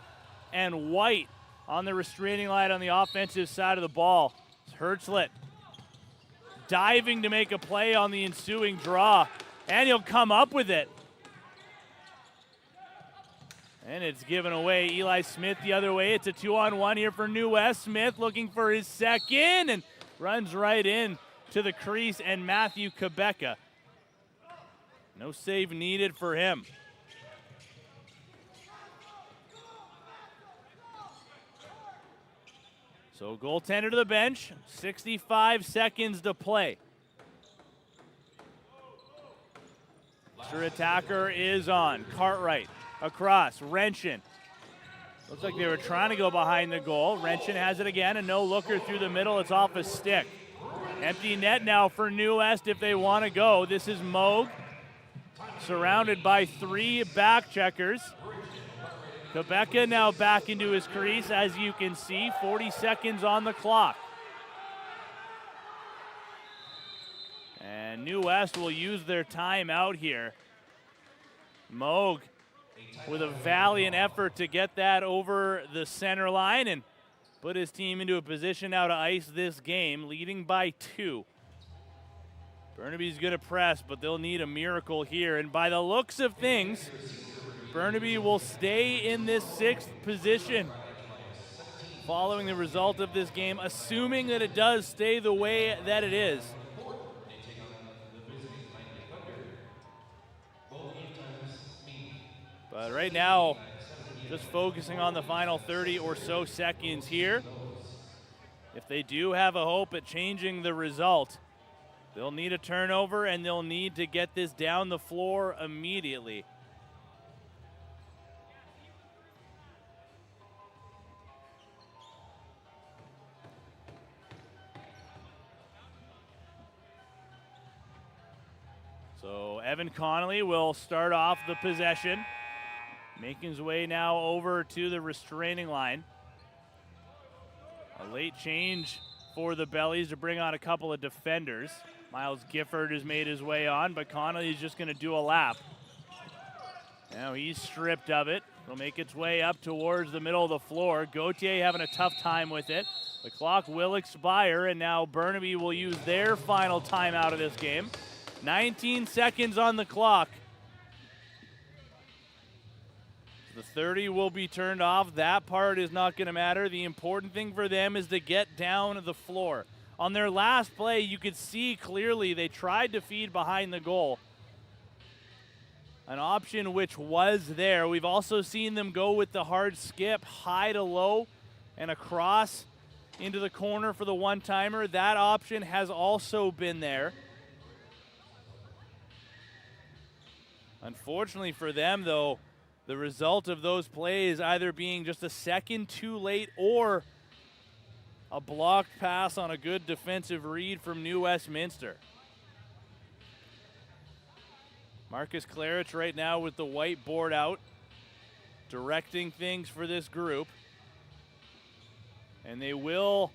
and White on the restraining line on the offensive side of the ball. Hertzlet diving to make a play on the ensuing draw, and he'll come up with it. And it's given away. Eli Smith the other way. It's a 2-on-1 here for New West. Smith looking for his second and runs right in to the crease, and Matthew Quebeca. No save needed for him. So goaltender to the bench, 65 seconds to play. Extra attacker is on. Cartwright across, Renshin. Looks like they were trying to go behind the goal. Renshin has it again, a no-looker through the middle. It's off a stick. Empty net now for New West if they want to go. This is Moog, surrounded by 3 back checkers. Quebeca now back into his crease, as you can see, 40 seconds on the clock. And New West will use their time out here. Moog with a valiant effort to get that over the center line and put his team into a position now to ice this game, leading by 2. Burnaby's going to press, but they'll need a miracle here. And by the looks of things, Burnaby will stay in this 6th position following the result of this game, assuming that it does stay the way that it is. But right now, just focusing on the final 30 or so seconds here. If they do have a hope at changing the result, they'll need a turnover and they'll need to get this down the floor immediately. So Evan Connolly will start off the possession, making his way now over to the restraining line. A late change for the Bellies to bring on a couple of defenders. Miles Gifford has made his way on, but Connolly is just going to do a lap. Now he's stripped of it. It'll make its way up towards the middle of the floor. Gauthier having a tough time with it. The clock will expire, and now Burnaby will use their final timeout of this game. 19 seconds on the clock. The 30 will be turned off. That part is not going to matter. The important thing for them is to get down the floor. On their last play, you could see clearly they tried to feed behind the goal. An option which was there. We've also seen them go with the hard skip, high to low, and across into the corner for the one-timer. That option has also been there. Unfortunately for them, though, the result of those plays either being just a second too late or a blocked pass on a good defensive read from New Westminster. Marcus Clarich right now with the whiteboard out, directing things for this group. And they will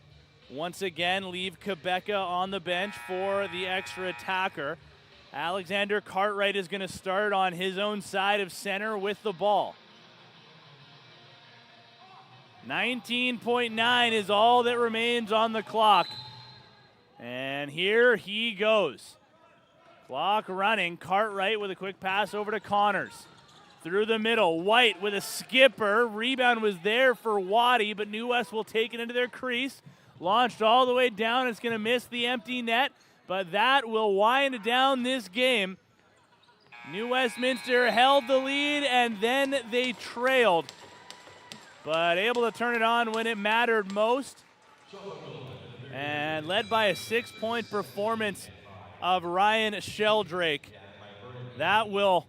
once again leave Quebeca on the bench for the extra attacker. Alexander Cartwright is going to start on his own side of center with the ball. 19.9 is all that remains on the clock. And here he goes. Clock running. Cartwright with a quick pass over to Connors. Through the middle. White with a skipper. Rebound was there for Waddy, but New West will take it into their crease. Launched all the way down. It's going to miss the empty net. But that will wind down this game. New Westminster held the lead and then they trailed. But able to turn it on when it mattered most. And led by a 6-point performance of Ryan Sheldrake. That will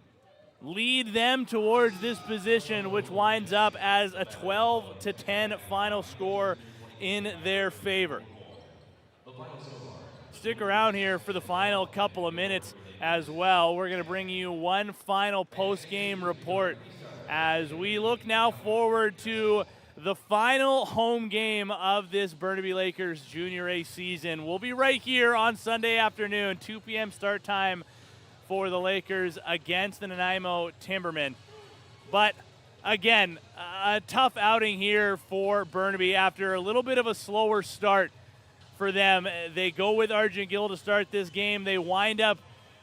lead them towards this position, which winds up as a 12-10 final score in their favor. Stick around here for the final couple of minutes as well. We're going to bring you one final post-game report as we look now forward to the final home game of this Burnaby Lakers Junior A season. We'll be right here on Sunday afternoon, 2 p.m. start time for the Lakers against the Nanaimo Timbermen. But again, a tough outing here for Burnaby after a little bit of a slower start for them. They go with Argent Gill to start this game. They wind up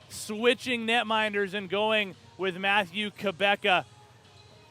switching netminders and going with Matthew Quebeca.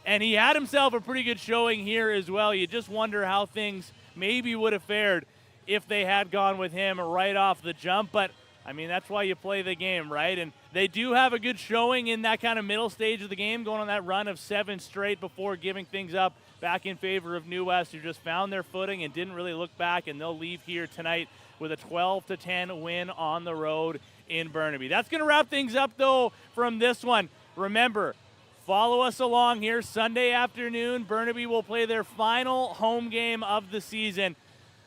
And he had himself a pretty good showing here as well. You just wonder how things maybe would have fared if they had gone with him right off the jump. But, I mean, that's why you play the game, right? And they do have a good showing in that kind of middle stage of the game, going on that run of 7 straight before giving things up back in favor of New West, who just found their footing and didn't really look back, and they'll leave here tonight with a 12-10 win on the road in Burnaby. That's going to wrap things up, though, from this one. Remember, follow us along here Sunday afternoon. Burnaby will play their final home game of the season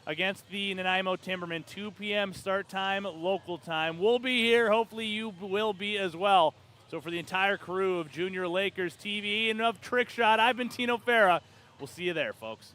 against the Nanaimo Timbermen. 2 p.m. start time, local time. We'll be here. Hopefully you will be as well. So for the entire crew of Junior Lakers TV and of Trickshot, I've been Tino Farah. We'll see you there, folks.